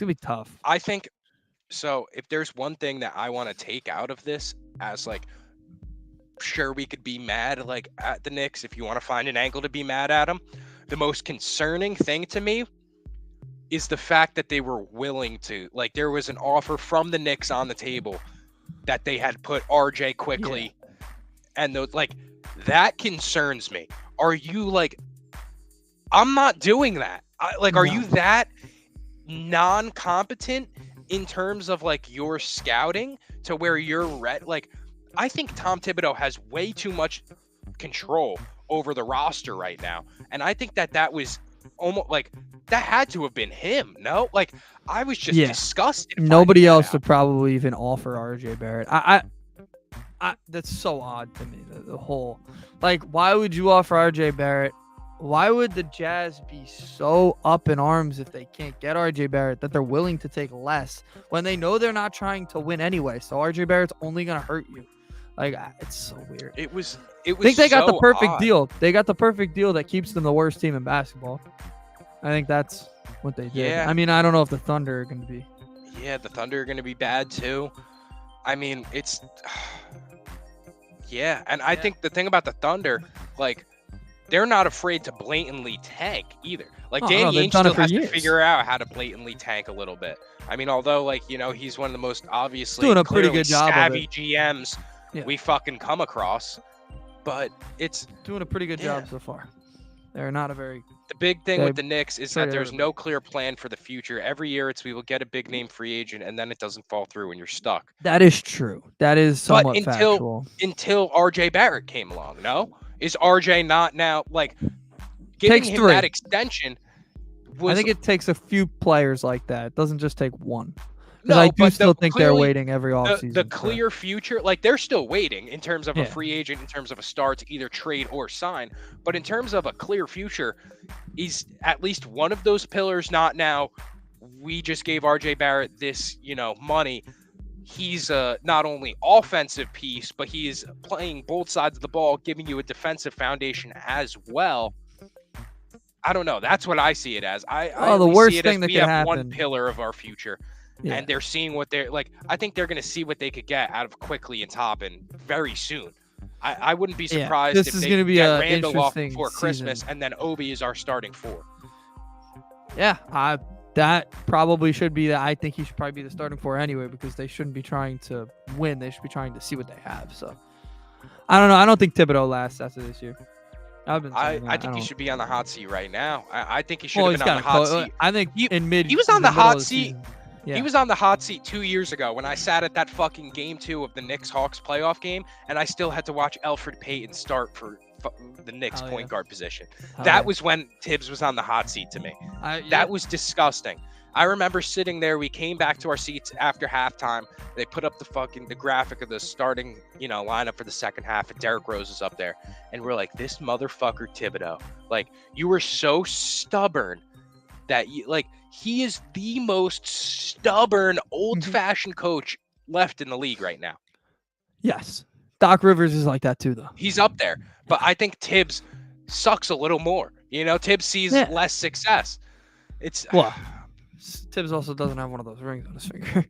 gonna be tough. I think so. If there's one thing that I want to take out of this, as like, sure, we could be mad like at the Knicks if you want to find an angle to be mad at them. The most concerning thing to me is the fact that they were willing to, like, there was an offer from the Knicks on the table that they had put RJ quickly, and that concerns me. Are you like, I'm not doing that. Are No. you that non-competent in terms of like your scouting to where you're I think Tom Thibodeau has way too much control over the roster right now, and I think that was almost like that had to have been him. No, like I was just disgusted. Nobody else out. would probably even offer RJ Barrett. I that's so odd to me. The whole, like, why would you offer RJ Barrett? Why would the Jazz be so up in arms if they can't get RJ Barrett that they're willing to take less when they know they're not trying to win anyway? So RJ Barrett's only gonna hurt you. Like, it's so weird. It was. I think they got the so perfect odd. deal. They got the perfect deal that keeps them the worst team in basketball. I think that's what they did. Yeah. I mean, I don't know if the Thunder are going to be. Yeah, the Thunder are going to be bad too. I mean, it's. Yeah, and I think the thing about the Thunder, like, they're not afraid to blatantly tank either. Like, Danny they've Ainge done it still for has to years. figure out how to blatantly tank a little bit. I mean, although, like, he's one of the most obviously Doing a pretty clearly good job of savvy it. GMs Yeah. we fucking come across. But it's Doing a pretty good job so far. They're not a very. the big thing They with the Knicks is that traded there's everybody. no clear plan for the future. Every year we will get a big name free agent, and then it doesn't fall through, and you're stuck. That is true. That is somewhat factual. Until RJ Barrett came along, no? Is RJ not now, like, giving Takes him 3. that extension was... I think it takes a few players like that. It doesn't just take one. no, Because I do but still think they're clearly, waiting every offseason. the clear future, like, they're still waiting in terms of a Yeah. free agent, in terms of a star to either trade or sign. But in terms of a clear future, is at least one of those pillars not now, we just gave RJ Barrett this, money. He's a not only offensive piece, but he is playing both sides of the ball, giving you a defensive foundation as well. I don't know. That's what I see it as. I the only worst see it thing as that we could have one happen- pillar of our future. Yeah. And they're seeing what they're like. I think they're going to see what they could get out of Quickly and Toppin very soon. I wouldn't be Yeah, surprised this if is they gonna be get a Randall off interesting before Christmas season. and then Obi is our starting 4. Yeah, that probably should be I think he should probably be the starting 4 anyway, because they shouldn't be trying to win. They should be trying to see what they have. So I don't know. I don't think Thibodeau lasts after this year. I've been saying I that. think he don't. should be on the hot seat right now. I think he should Well, have he's been on got the hot seat. I think He- in mid. he was on in the middle hot of the seat. season. Yeah. He was on the hot seat 2 years ago when I sat at that fucking game 2 of the Knicks-Hawks playoff game, and I still had to watch Elfrid Payton start for the Knicks Hell point yeah. guard position. Hell That yeah. was when Tibbs was on the hot seat to me. Yeah. That was disgusting. I remember sitting there. We came back to our seats after halftime. They put up the graphic of the starting, lineup for the second half, and Derrick Rose is up there, and we're like, this motherfucker Thibodeau, like, you were so stubborn that he is the most stubborn, old-fashioned coach left in the league right now. Yes. Doc Rivers is like that too, though. He's up there, but I think Tibbs sucks a little more. Tibbs sees less success. It's Well, Tibbs also doesn't have one of those rings on his finger.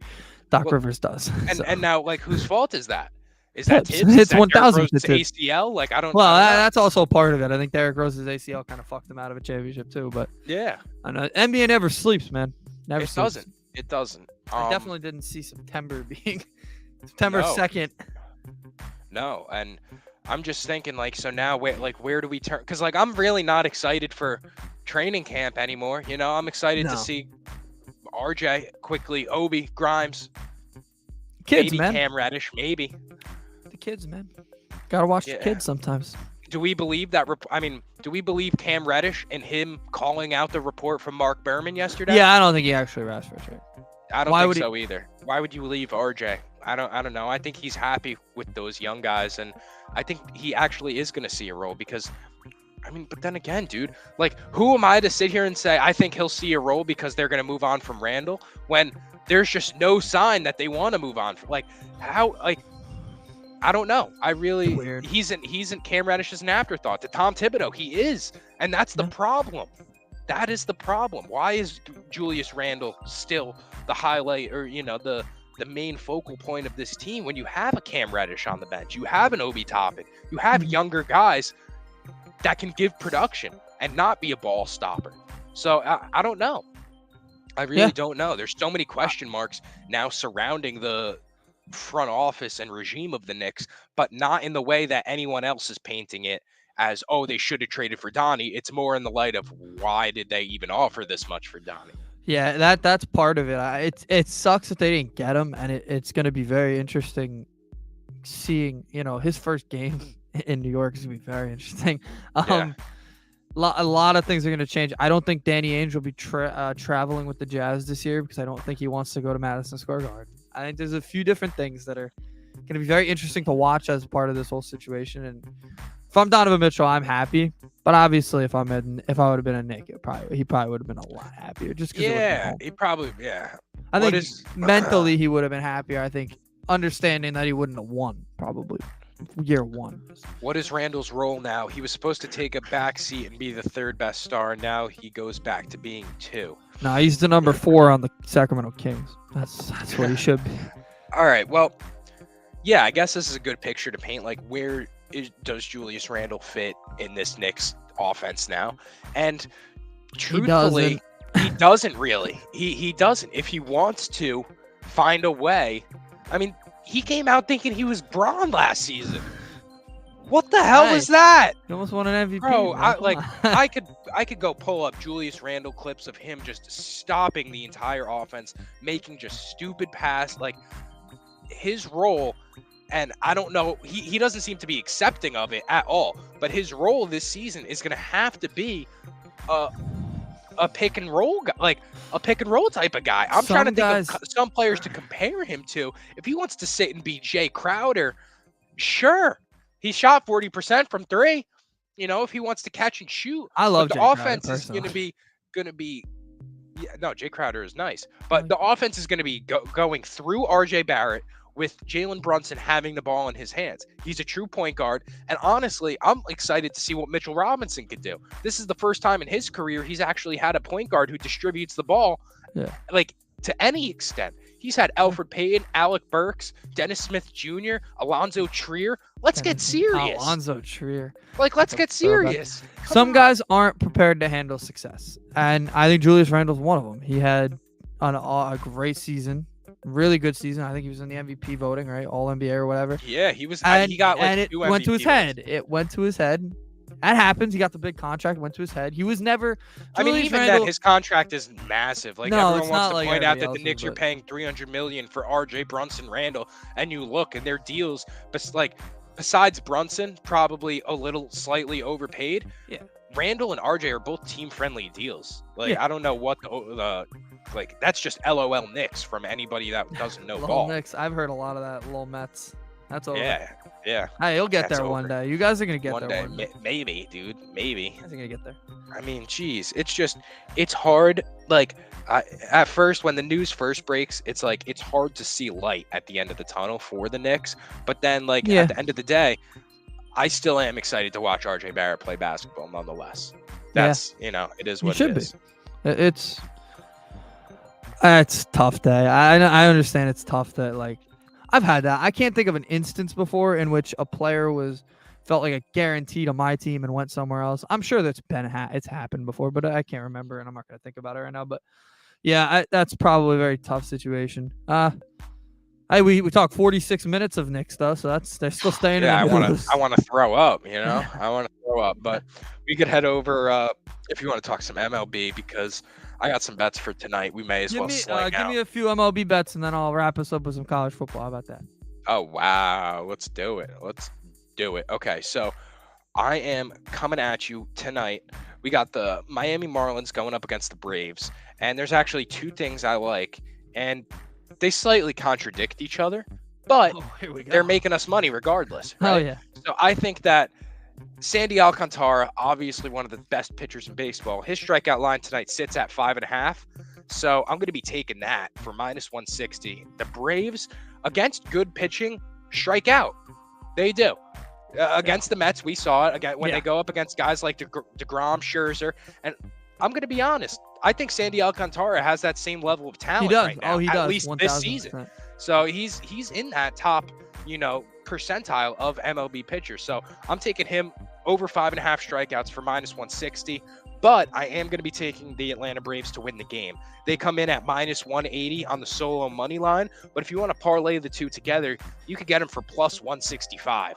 Doc Rivers does. And now, whose fault is that? Is that Tibbs. Tibbs? Is It's that 1,000 Derrick Rose's Tibbs. ACL? Like, I don't. Well, I don't know. that's also part of it. I think Derrick Rose's ACL kind of fucked him out of a championship too. But Yeah, I know NBA never sleeps, man. Never it sleeps. doesn't. It doesn't. I definitely didn't see September being September No. 2nd. No, and I'm just thinking, so now where do we turn? Because I'm really not excited for training camp anymore. I'm excited No. to see RJ quickly, Obi, Grimes, Kids, maybe man. Cam Reddish, maybe. The kids, man. Gotta watch Yeah. the kids sometimes. Do we believe that? Do we believe Cam Reddish and him calling out the report from Mark Berman yesterday? Yeah, I don't think he actually asked for a trade. I don't Why think would he- so either. Why would you leave RJ? I don't know. I think he's happy with those young guys, and I think he actually is going to see a role because, but then again, dude, who am I to sit here and say I think he'll see a role because they're going to move on from Randall when there's just no sign that they want to move on? I don't know. Weird. He's Cam Reddish is an afterthought to Tom Thibodeau. He is, and that's the problem. That is the problem. Why is Julius Randle still the highlight or the main focal point of this team when you have a Cam Reddish on the bench, you have an Obi Toppin, you have younger guys that can give production and not be a ball stopper? So I don't know. I really don't know. There's so many question marks now surrounding the front office and regime of the Knicks, but not in the way that anyone else is painting it as, oh, they should have traded for Donnie. It's more in the light of why did they even offer this much for Donnie? Yeah, that's part of it. It sucks that they didn't get him, and it's going to be very interesting seeing, his first game in New York is going to be very interesting. A lot of things are going to change. I don't think Danny Ainge will be traveling with the Jazz this year because I don't think he wants to go to Madison Square Garden. I think there's a few different things that are going to be very interesting to watch as part of this whole situation. And if I'm Donovan Mitchell, I'm happy. But obviously, if I would have been a Knick, he probably would have been a lot happier. Just because he probably I think mentally he would have been happier. I think understanding that he wouldn't have won probably year one. What is Randall's role now? He was supposed to take a back seat and be the third best star. Now he goes back to being 2. No, he's the number 4 on the Sacramento Kings. That's what he should be. All right. Well, yeah, I guess this is a good picture to paint. Where does Julius Randle fit in this Knicks offense now? And truthfully, he doesn't really. He doesn't. If he wants to find a way, he came out thinking he was Braun last season. What the hell is that? He almost won an MVP. Bro, man. I could go pull up Julius Randle clips of him just stopping the entire offense, making just stupid pass. His role, and I don't know, he doesn't seem to be accepting of it at all. But his role this season is going to have to be a pick and roll guy, a pick and roll type of guy. I'm trying to think of some players to compare him to. If he wants to sit and be Jay Crowder, sure. He shot 40% from 3. If he wants to catch and shoot, I love the Jay Crowder, offense is going to be. Yeah, no, Jay Crowder is nice, but the offense is going to be going through RJ Barrett with Jalen Brunson having the ball in his hands. He's a true point guard, and honestly, I'm excited to see what Mitchell Robinson could do. This is the first time in his career he's actually had a point guard who distributes the ball, to any extent. He's had Alfred Payton, Alec Burks, Dennis Smith Jr., Alonzo Trier. Let's get serious. Alonzo Trier. Like, let's get serious. Some guys aren't prepared to handle success, and I think Julius Randle's one of them. He had a great season, really good season. I think he was in the MVP voting, right? All NBA or whatever. Yeah, he was. And, he got like and it 2 went to his MVP head. votes. It went to his head. That happens. He got the big contract. Went to his head. He was never. I mean, Julius even Randle, then, his contract is massive. Like, No, everyone it's wants not to like point out everybody that the else's, Knicks are but- paying $300 million for RJ Brunson Randle, and you look and their deals, like besides Brunson, probably a little slightly overpaid. Yeah. Randle and RJ are both team-friendly deals. Like, Yeah. I don't know what the like. That's just LOL Knicks from anybody that doesn't know Lil ball. Knicks. I've heard a lot of that. Lil Mets. That's over. Yeah, yeah. Hey, he'll get That's there one over. day. You guys are gonna get One there day, one day. maybe, dude, maybe. You guys are gonna get there. I mean, geez, it's hard. Like, at first, when the news first breaks, it's like it's hard to see light at the end of the tunnel for the Knicks. But then, like, Yeah. at the end of the day, I still am excited to watch RJ Barrett play basketball, nonetheless. That's it is what should it be. is. It's a tough day. I understand it's tough that, like, I've had that. I can't think of an instance before in which a player felt like a guarantee to my team and went somewhere else. I'm sure that's it's happened before, but I can't remember, and I'm not going to think about it right now. But yeah, that's probably a very tough situation. We talked 46 minutes of Knicks stuff, so they're still staying Yeah, in. I want to throw up. I want to throw up. But we could head over if you want to talk some MLB, because I got some bets for tonight. We may as well sling Give out. me a few MLB bets, and then I'll wrap us up with some college football. How about that? Oh, wow. Let's do it. Okay, so I am coming at you tonight. We got the Miami Marlins going up against the Braves, and there's actually two things I like, and they slightly contradict each other, but Here we go. they're making us money regardless. Oh Right? yeah. So I think that Sandy Alcantara, obviously one of the best pitchers in baseball, his strikeout line tonight sits at 5.5. So I'm going to be taking that for -160. The Braves, against good pitching, strike out. They do. Against the Mets, we saw it again when they go up against guys like DeGrom, Scherzer, and I'm going to be honest. I think Sandy Alcantara has that same level of talent He does. right now, He at does. least this season. 1000%. So he's in that top, percentile of MLB pitchers. So I'm taking him over 5.5 strikeouts for -160. But I am going to be taking the Atlanta Braves to win the game. They come in at -180 on the solo money line. But if you want to parlay the two together, you could get them for +165.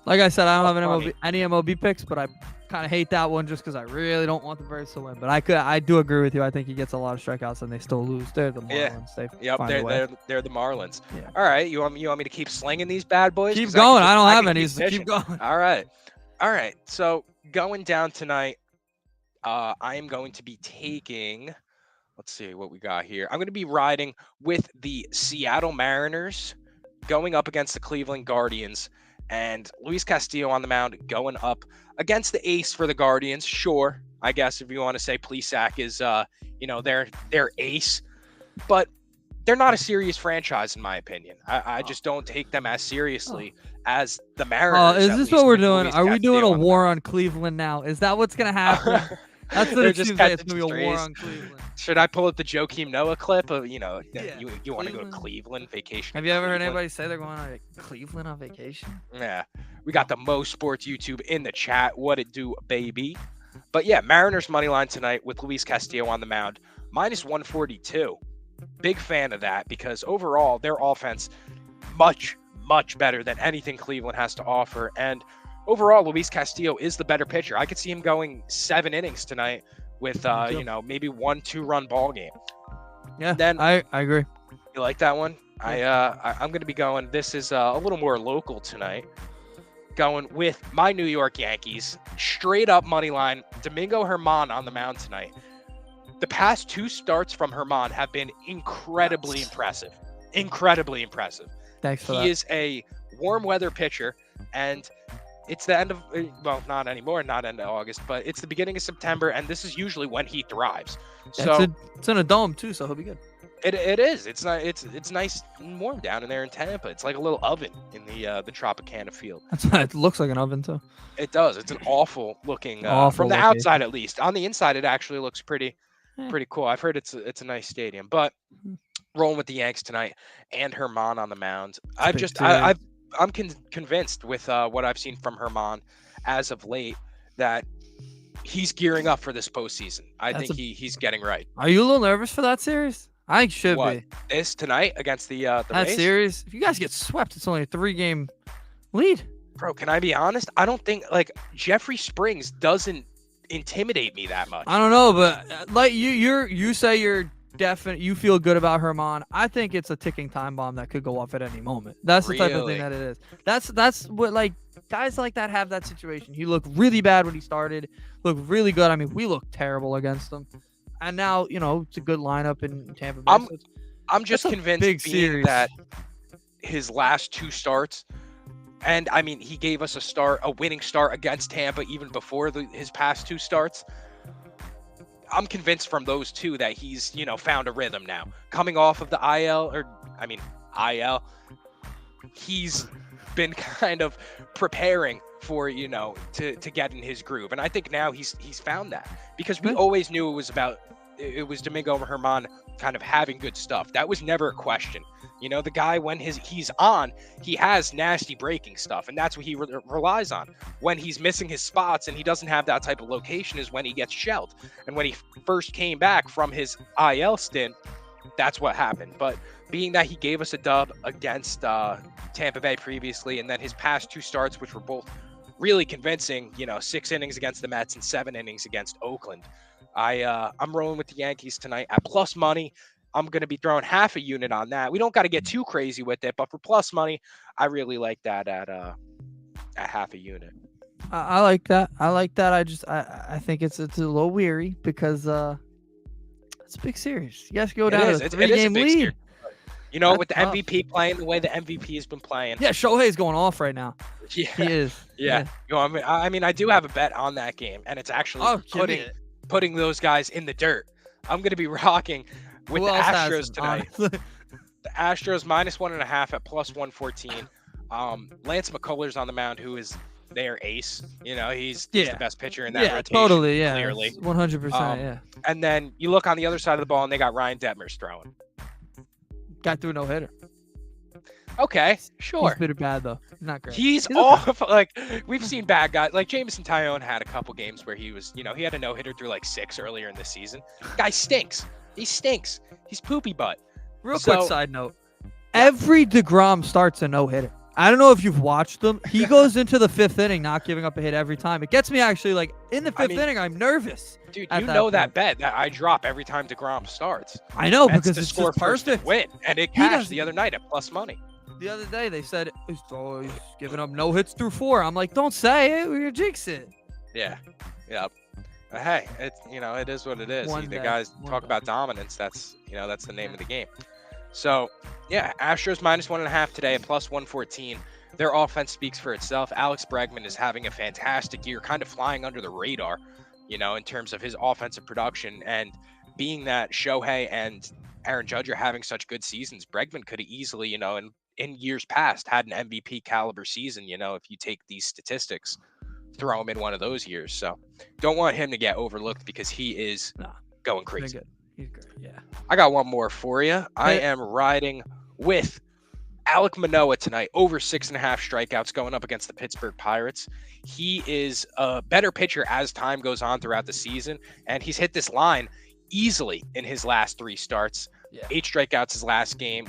Like I said, I don't have Funny. any MLB picks, but I kind of hate that one just because I really don't want the Braves to win. But I do agree with you. I think he gets a lot of strikeouts and they still lose. They're the Marlins. Yeah. They Yep, find a way. they're the Marlins. Yeah. All right, you want me to keep slinging these bad boys? Keep 'Cause going. I don't have can any, keep so keep pitching. going. All right. So going down tonight, I am going to be taking. Let's see what we got here. I'm going to be riding with the Seattle Mariners going up against the Cleveland Guardians, and Luis Castillo on the mound going up against the ace for the Guardians. Sure, I guess if you want to say Plesac is, their ace, but they're not a serious franchise in my opinion. I just don't take them as seriously as the Mariners. Is at this least, what we're with doing? Luis Are we doing a Castillo on the war on Cleveland now? Is that what's gonna happen? mound. That's what They're it just seems like. cutting It's gonna be a war strays. on Cleveland. Should I pull up the Joakim Noah clip of, you want to go to Cleveland. Cleveland vacation? Have in you ever heard Cleveland? anybody say they're going to Cleveland on vacation? Yeah, we got the Mo Sports YouTube in the chat. What it do, baby? But yeah, Mariners money line tonight with Luis Castillo on the mound, -142. Big fan of that because overall their offense much better than anything Cleveland has to offer, and overall Luis Castillo is the better pitcher. I could see him going 7 innings tonight with maybe 1-2 run ball game. Yeah, Then I agree. you like that one? I'm going to be going. This is a little more local tonight. Going with my New York Yankees, straight up money line. Domingo Germán on the mound tonight. The past 2 starts from Germán have been incredibly impressive. Incredibly impressive. Thanks for He that. is a warm weather pitcher, and it's the end of, not anymore, not end of August, but it's the beginning of September, and this is usually when he thrives. So It's in a dome too, so he'll be good. it is. It's not. It's nice and warm down in there in Tampa. It's like a little oven in the Tropicana field. That's why it looks like an oven too. It does. It's an awful looking Awful from the location. outside at least. On the inside, it actually looks pretty Yeah. cool. I've heard it's a nice stadium. But rolling with the Yanks tonight, and Herman on the mound. big too. I'm convinced with what I've seen from Herman as of late that he's gearing up for this postseason. I That's think he's getting right. Are you a little nervous for that series? I think should What be. this tonight against the That Rays? series. If you guys get swept, it's only a 3-game lead. Bro, can I be honest? I don't think like Jeffrey Springs doesn't intimidate me that much. I don't know, but like you say you're definite. You feel good about Herman. I think it's a ticking time bomb that could go off at any moment. That's the type of Really? thing that it is. That's what like guys like that have that situation. He looked really bad when he started. Looked really good. I mean, we looked terrible against him, and now it's a good lineup in Tampa Bay. I'm just That's a convinced big being series. that his last 2 starts, and I mean he gave us a winning start against Tampa even before his past 2 starts. I'm convinced from those 2 that he's found a rhythm now. Coming off of the IL, he's been kind of preparing for to get in his groove, and I think now he's found that, because we always knew it was Domingo Herman kind of having good stuff. That was never a question. The guy, when he's on, he has nasty breaking stuff, and that's what he relies on. When he's missing his spots and he doesn't have that type of location is when he gets shelled. And when he first came back from his IL stint, that's what happened. But being that he gave us a dub against Tampa Bay previously, and then his past 2 starts, which were both really convincing, 6 innings against the Mets and 7 innings against Oakland, I'm rolling with the Yankees tonight at plus money. I'm going to be throwing half a unit on that. We don't got to get too crazy with it, but for plus money, I really like that at half a unit. I like that. I think it's a little weary because it's a big series. You guys go down to a 3-game lead. Series. With the tough. MVP playing the way the MVP has been playing. Yeah, Shohei's going off right now. Yeah, He is. yeah. I mean, I do have a bet on that game, and it's actually putting those guys in the dirt. I'm going to be rocking with Who the else has Astros him, tonight. honestly? The Astros -1.5 at plus 114. Lance McCullers on the mound, who is their ace. He's the best pitcher in that rotation. Totally. Yeah, clearly. 100%. Yeah. And then you look on the other side of the ball, and they got Ryan Detmers throwing. Got through a no-hitter. Okay, sure. He's pretty bad though. Not great. He's off. Like, we've seen bad guys. Like Jameson Tyone had a couple games where he was, he had a no-hitter through like 6 earlier in the season. Guy stinks. He stinks. He's poopy butt. Real quick side note. Every DeGrom starts a no-hitter. I don't know if you've watched them. He goes into the 5th inning not giving up a hit every time. It gets me actually, like, in the 5th inning, I'm nervous. Dude, at you that know point. that bet that I drop every time DeGrom starts. I know, Mets because to it's score just first and perfect. win, and it He cashed doesn't- the other night at plus money. The other day, they said he's giving up no hits through 4. I'm like, don't say it. We're going to jinx it. Yeah. Yep. But hey, it is what it is. One The day. guys One talk day. about dominance. That's the name of the game. So, yeah, Astros -1.5 today at plus 114. Their offense speaks for itself. Alex Bregman is having a fantastic year, kind of flying under the radar, in terms of his offensive production. And being that Shohei and Aaron Judge are having such good seasons, Bregman could have easily, in years past, had an MVP caliber season, if you take these statistics, throw him in one of those years. So don't want him to get overlooked because he is going Pretty crazy. good. He's great. Yeah. I got one more for you. I am riding with Alek Manoah tonight, over 6.5 strikeouts going up against the Pittsburgh Pirates. He is a better pitcher as time goes on throughout the season, and he's hit this line easily in his last 3 starts. Yeah. 8 strikeouts his last game,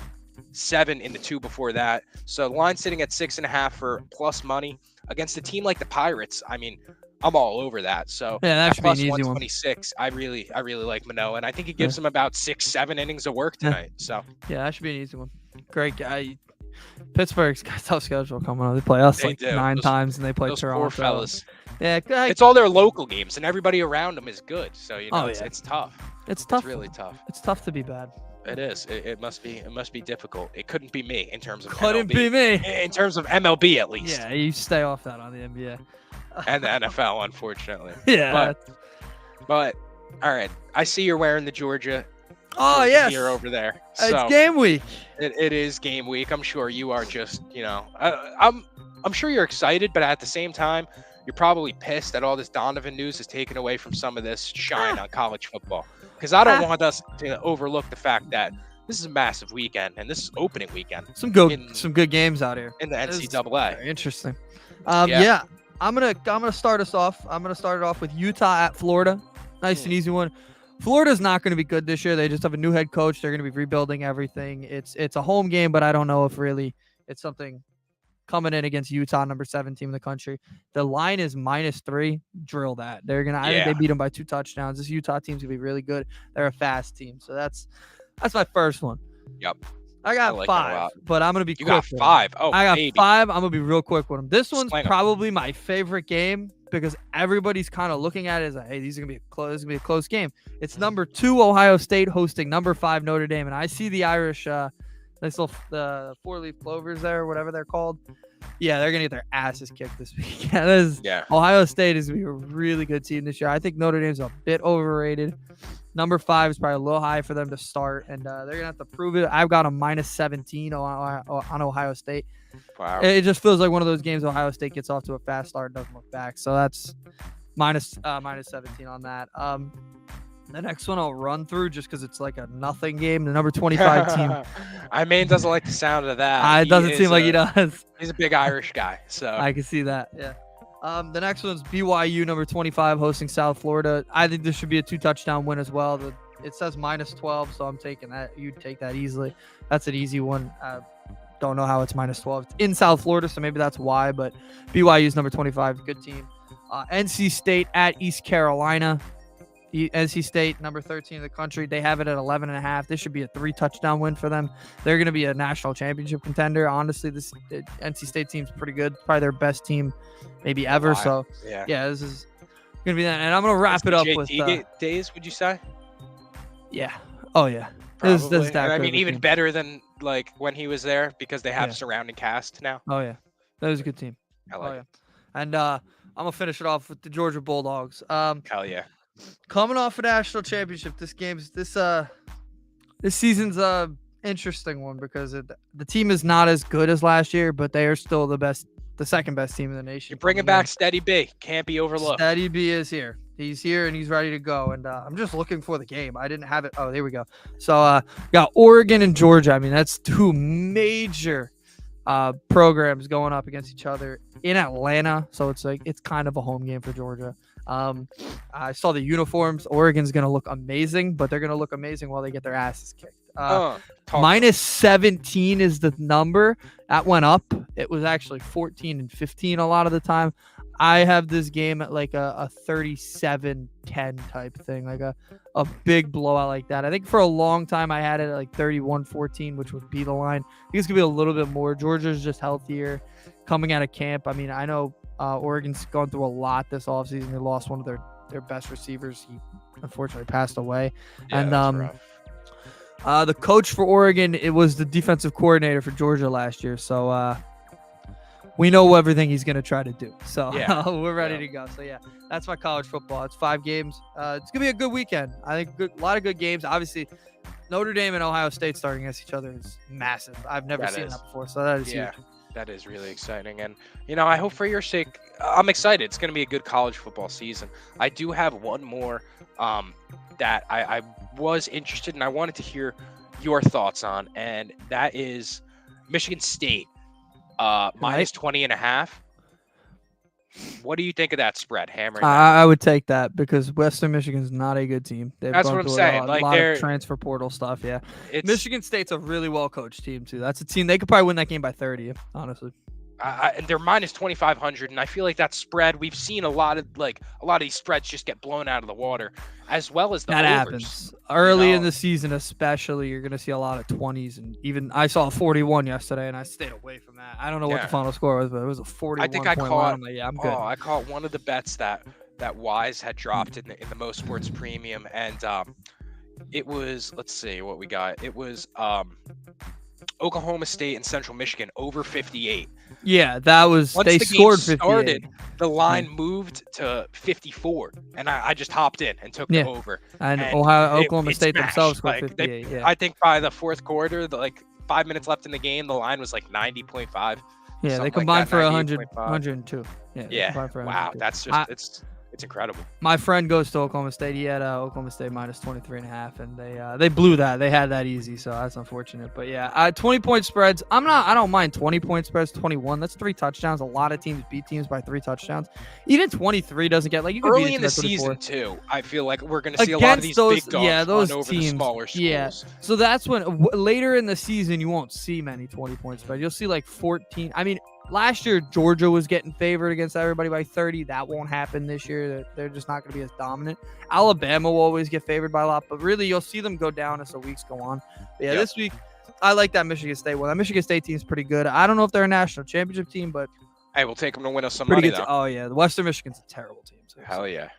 7 in the 2 before that. So the line sitting at 6.5 for plus money against a team like the Pirates. I mean, I'm all over that. So Yeah, that at should be an plus easy one. 126, I really like Manoah, and I think he gives him about 6-7 innings of work tonight. So Yeah, that should be an easy one. Great guy. Pittsburgh's got a tough schedule coming on. They play us They like do. 9 times, and they play those Toronto. poor fellas. Yeah, good. It's all their local games, and everybody around them is good. So Oh, it's, yeah. it's tough. It's tough. It's really tough. It's tough to be bad. It is. It must be difficult. It couldn't be me in terms of Couldn't MLB. be me. In terms of MLB, at least. Yeah, you stay off that on the NBA. And the NFL, unfortunately. Yeah. But all right, I see you're wearing the Georgia Oh jersey yes. here over there. So It's game week. it is game week. I'm sure you are just, I'm sure you're excited, but at the same time, you're probably pissed that all this Donovan news is taken away from some of this shine on college football. Because I don't want us to overlook the fact that This is a massive weekend, and this is opening weekend Some good games out here in the This is NCAA. very interesting. Yeah. Yeah, I'm gonna start us off. I'm gonna start it off with Utah at Florida. Nice and easy one. Florida's not going to be good this year. They just have a new head coach. They're going to be rebuilding everything. It's a home game, but I don't know if really it's something coming in against Utah, number 7 team in the country. The line is -3. Drill that. I think they beat them by 2 touchdowns. This Utah team's gonna be really good. They're a fast team, so that's my first one. Yep. I got like that a 5, lot. but I'm gonna be You quick. got with 5. them. Oh, I got baby. 5. I'm gonna be real quick with them. This one's Sling 'em. probably my favorite game because everybody's kind of looking at it as, hey, these are gonna be this is gonna be a close game. It's number 2 Ohio State hosting number 5 Notre Dame, and I see the Irish, nice little the 4-leaf clovers there, or whatever they're called. Yeah, they're gonna get their asses kicked this week. Ohio State is gonna be a really good team this year. I think Notre Dame's a bit overrated. Number 5 is probably a little high for them to start, and they're gonna have to prove it. I've got a -17 on Ohio State. Wow. It just feels like one of those games Ohio State gets off to a fast start and doesn't look back. So that's -17 on that. The next one I'll run through just because it's like a nothing game. The number 25 team. Maine doesn't like the sound of that. It doesn't seem like he does. He's a big Irish guy, so I can see that. Yeah. The next one's BYU, number 25, hosting South Florida. I think this should be a 2-touchdown win as well. It says -12, so I'm taking that. You'd take that easily. That's an easy one. Don't know how it's -12. It's in South Florida, so maybe that's why. But BYU's number 25, good team. NC State at East Carolina. NC State, number 13 in the country. They have it at 11.5. This should be a 3-touchdown win for them. They're going to be a national championship contender. Honestly, the NC State team's pretty good. Probably their best team maybe ever. So, yeah, this is going to be that. And I'm going to wrap it up with days, would you say? Yeah. Oh, yeah. Probably. I mean, even better than like when he was there because they have surrounding cast now. Oh, yeah. That was a good team. I like it. And I'm going to finish it off with the Georgia Bulldogs. Hell yeah. Coming off a national championship, this season's a interesting one because the team is not as good as last year, but they are still the second best team in the nation. You're bringing back Steady B. Can't be overlooked. Steady B is here. He's here and he's ready to go. And I'm just looking for the game. I didn't have it. Oh, there we go. So got Oregon and Georgia. I mean, that's 2 major programs going up against each other in Atlanta. So it's kind of a home game for Georgia. I saw the uniforms. Oregon's going to look amazing, but they're going to look amazing while they get their asses kicked. -17 is the number. That went up. It was actually 14 and 15 a lot of the time. I have this game at like a 37-10 type thing, like a big blowout like that. I think for a long time I had it at like 31-14, which would be the line. I think it's going to be a little bit more. Georgia's just healthier coming out of camp. I mean, I know Oregon's gone through a lot this offseason. They lost one of their best receivers. He unfortunately passed away. Yeah, and the coach for Oregon, it was the defensive coordinator for Georgia last year. So we know everything he's going to try to do. So we're ready to go. So, yeah, that's my college football. It's 5 games. It's going to be a good weekend. I think a lot of good games. Obviously, Notre Dame and Ohio State starting against each other is massive. I've never seen that before. So that is huge. That is really exciting. And, I hope for your sake, I'm excited. It's going to be a good college football season. I do have one more that I was interested in. I wanted to hear your thoughts on, and that is Michigan State -20.5. What do you think of that spread, hammering? I would take that because Western Michigan's not a good team. That's what I'm saying. A lot of transfer portal stuff. Yeah, Michigan State's a really well coached team too. That's a team they could probably win that game by 30. Honestly, they're -2,500, and I feel like that spread. We've seen a lot of these spreads just get blown out of the water, as well as the that overs. Happens early in the season, especially. You're gonna see a lot of 20s, and even I saw a 41 yesterday, and I stayed away from that. I don't know what the final score was, but it was a 41. I think I caught. I'm like, I'm good. I caught one of the bets that Wise had dropped in the Most Sports Premium, and it was, let's see what we got. It was Oklahoma State and Central Michigan over 58. Yeah, that was once they the scored game started, the line moved to 54, and I just hopped in and took the over. And Oklahoma State themselves scored 58. I think by the fourth quarter, 5 minutes left in the game, the line was like 90.5. Yeah, they combined for 100, 102. Yeah. Wow, that's just It's incredible. My friend goes to Oklahoma State. He had Oklahoma State minus 23.5, and they blew that. They had that easy, so that's unfortunate. But yeah, 20-point spreads. I don't mind 20-point spreads. 21. That's 3 touchdowns. A lot of teams beat teams by 3 touchdowns. Even 23 doesn't get like you can beat Early a in the team by 24. season too. I feel like we're going to see a lot of these big dogs those run over teams, the smaller schools. Yeah, so that's when later in the season you won't see many 20-point spreads. You'll see like 14. I mean, last year Georgia was getting favored against everybody by 30. That won't happen this year. They're just not going to be as dominant. Alabama will always get favored by a lot, but really you'll see them go down as the weeks go on. But yeah, This week I like that Michigan State one. That Michigan State team's pretty good. I don't know if they're a national championship team, but hey, we'll take them to win us some pretty money good. though. Oh yeah, the Western Michigan's a terrible team. So Hell yeah.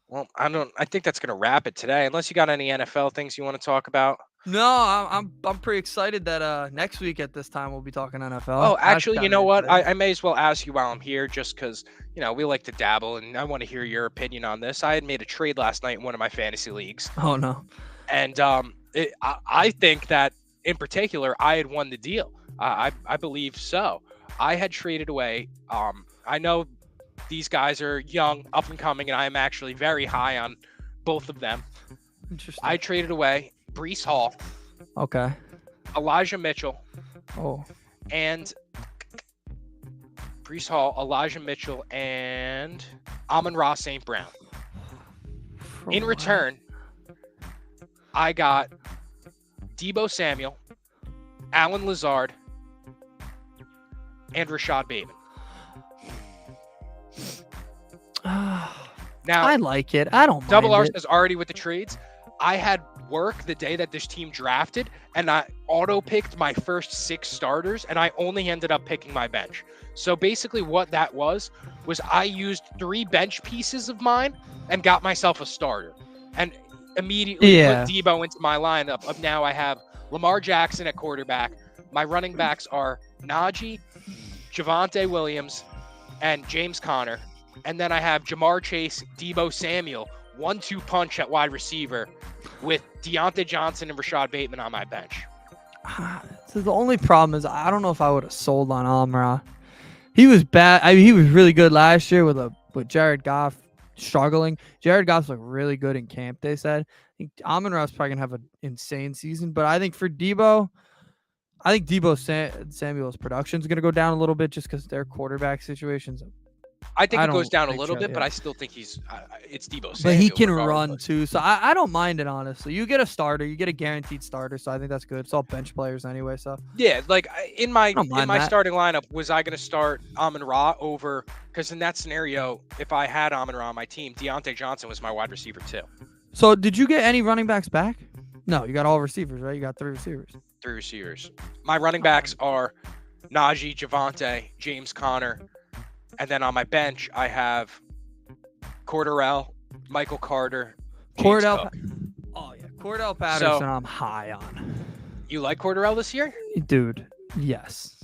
Well, I think that's gonna wrap it today. Unless you got any NFL things you want to talk about. No, I'm pretty excited that next week at this time we'll be talking NFL. Oh, actually, you know what? I may as well ask you while I'm here, just because we like to dabble, and I want to hear your opinion on this. I had made a trade last night in one of my fantasy leagues. Oh no. And I think that in particular I had won the deal. I believe so. I had traded away. I know these guys are young, up and coming, and I am actually very high on both of them. Interesting. I traded away Breece Hall, Okay. Elijah Mitchell, Oh. and Breece Hall, Elijah Mitchell, and Amon-Ra St. Brown. In return, I got Deebo Samuel, Alan Lazard, and Rashad Bateman. Now, I like it. I don't mind Double it. Arsenal's already with the trades. I had work the day that this team drafted, and I auto-picked my first 6 starters, and I only ended up picking my bench. So basically what that was I used 3 bench pieces of mine and got myself a starter. And immediately put Deebo into my lineup. Of now I have Lamar Jackson at quarterback. My running backs are Najee, Javonte Williams, and James Conner. And then I have Jamar Chase, Deebo Samuel, 1-2 punch at wide receiver with Deontay Johnson and Rashad Bateman on my bench. So the only problem is I don't know if I would have sold on Amon-Ra. He was bad. I mean, he was really good last year with Jared Goff struggling. Jared Goff's looked really good in camp, they said. I think Amon-Ra's probably going to have an insane season. But I think for Deebo, Samuel's production is going to go down a little bit just because their quarterback situations. I think it goes down a little bit, but I still think it's Deebo Samuel. But he can run too, so I don't mind it, honestly. You get a starter, you get a guaranteed starter, so I think that's good. It's all bench players anyway, so. Yeah, like in my starting lineup, was I going to start Amon-Ra over, because in that scenario, if I had Amon-Ra on my team, Deontay Johnson was my wide receiver too. So did you get any running backs back? No, you got all receivers, right? You got 3 receivers. 3 receivers. My running backs are Najee, Javonte, James Conner. And then on my bench, I have Cordarrelle, Michael Carter, Cordell Patterson, I'm high on. You like Cordarrelle this year? Dude, yes.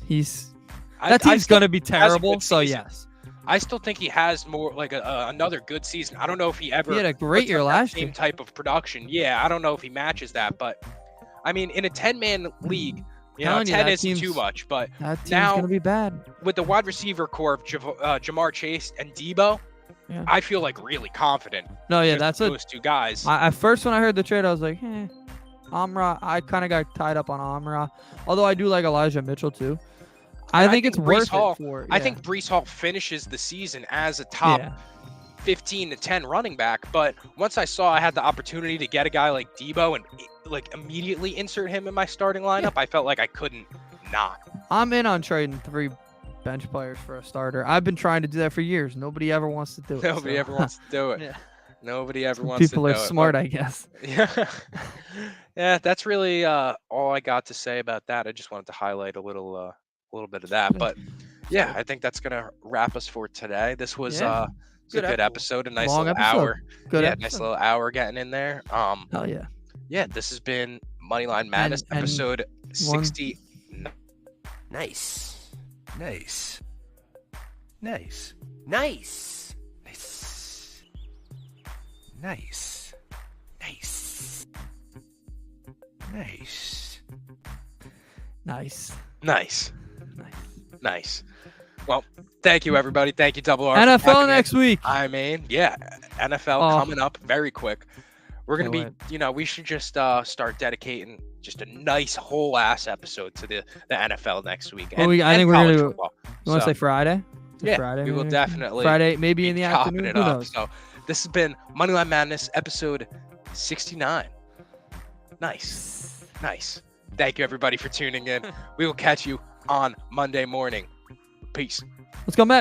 That team's going to be terrible, so yes. I still think he has more like another good season. I don't know if he ever had a great year last year. Same type of production. Yeah, I don't know if he matches that, but I mean, in a 10-man league, 10 isn't too much, but that team's now gonna be bad. With the wide receiver core of Jamar Chase and Deebo, I feel like really confident. No, yeah, that's those 2 guys. At first, when I heard the trade, I was like, Amon-Ra. I kind of got tied up on Amon-Ra, although I do like Elijah Mitchell too. I think it's worth it for. I think Breece Hall finishes the season as a top 15 to 10 running back, but once I saw I had the opportunity to get a guy like Deebo and like immediately insert him in my starting lineup, I felt like I couldn't not. I'm in on trading 3 bench players for a starter. I've been trying to do that for years. Nobody ever wants to do it. Nobody ever wants to do it. Yeah. Nobody ever wants to do it. People are smart, I guess. Yeah. Yeah, that's really all I got to say about that. I just wanted to highlight a little bit of that, but yeah, I think that's gonna wrap us for today. This was a good episode, a nice long little episode. hour. Nice little hour getting in there. Hell yeah. Yeah, this has been Moneyline Madness, episode 60. Nice. Nice. Nice. Nice. Nice. Nice. Nice. Nice. Nice. Well, Thank you, everybody. Thank you, Double R. for NFL checking in. next week. I mean, yeah, NFL Oh. coming up very quick. We're gonna Can't be, we should just start dedicating just a nice whole ass episode to the NFL next week. Well, And, I think and we're gonna college do- football. You want to So, say Friday? yeah, Friday. we will maybe? definitely Friday, maybe be in the chopping afternoon. it Who up. knows? So this has been Moneyline Madness episode 69. Nice. Thank you, everybody, for tuning in. We will catch you on Monday morning. Peace. Let's go, Matt.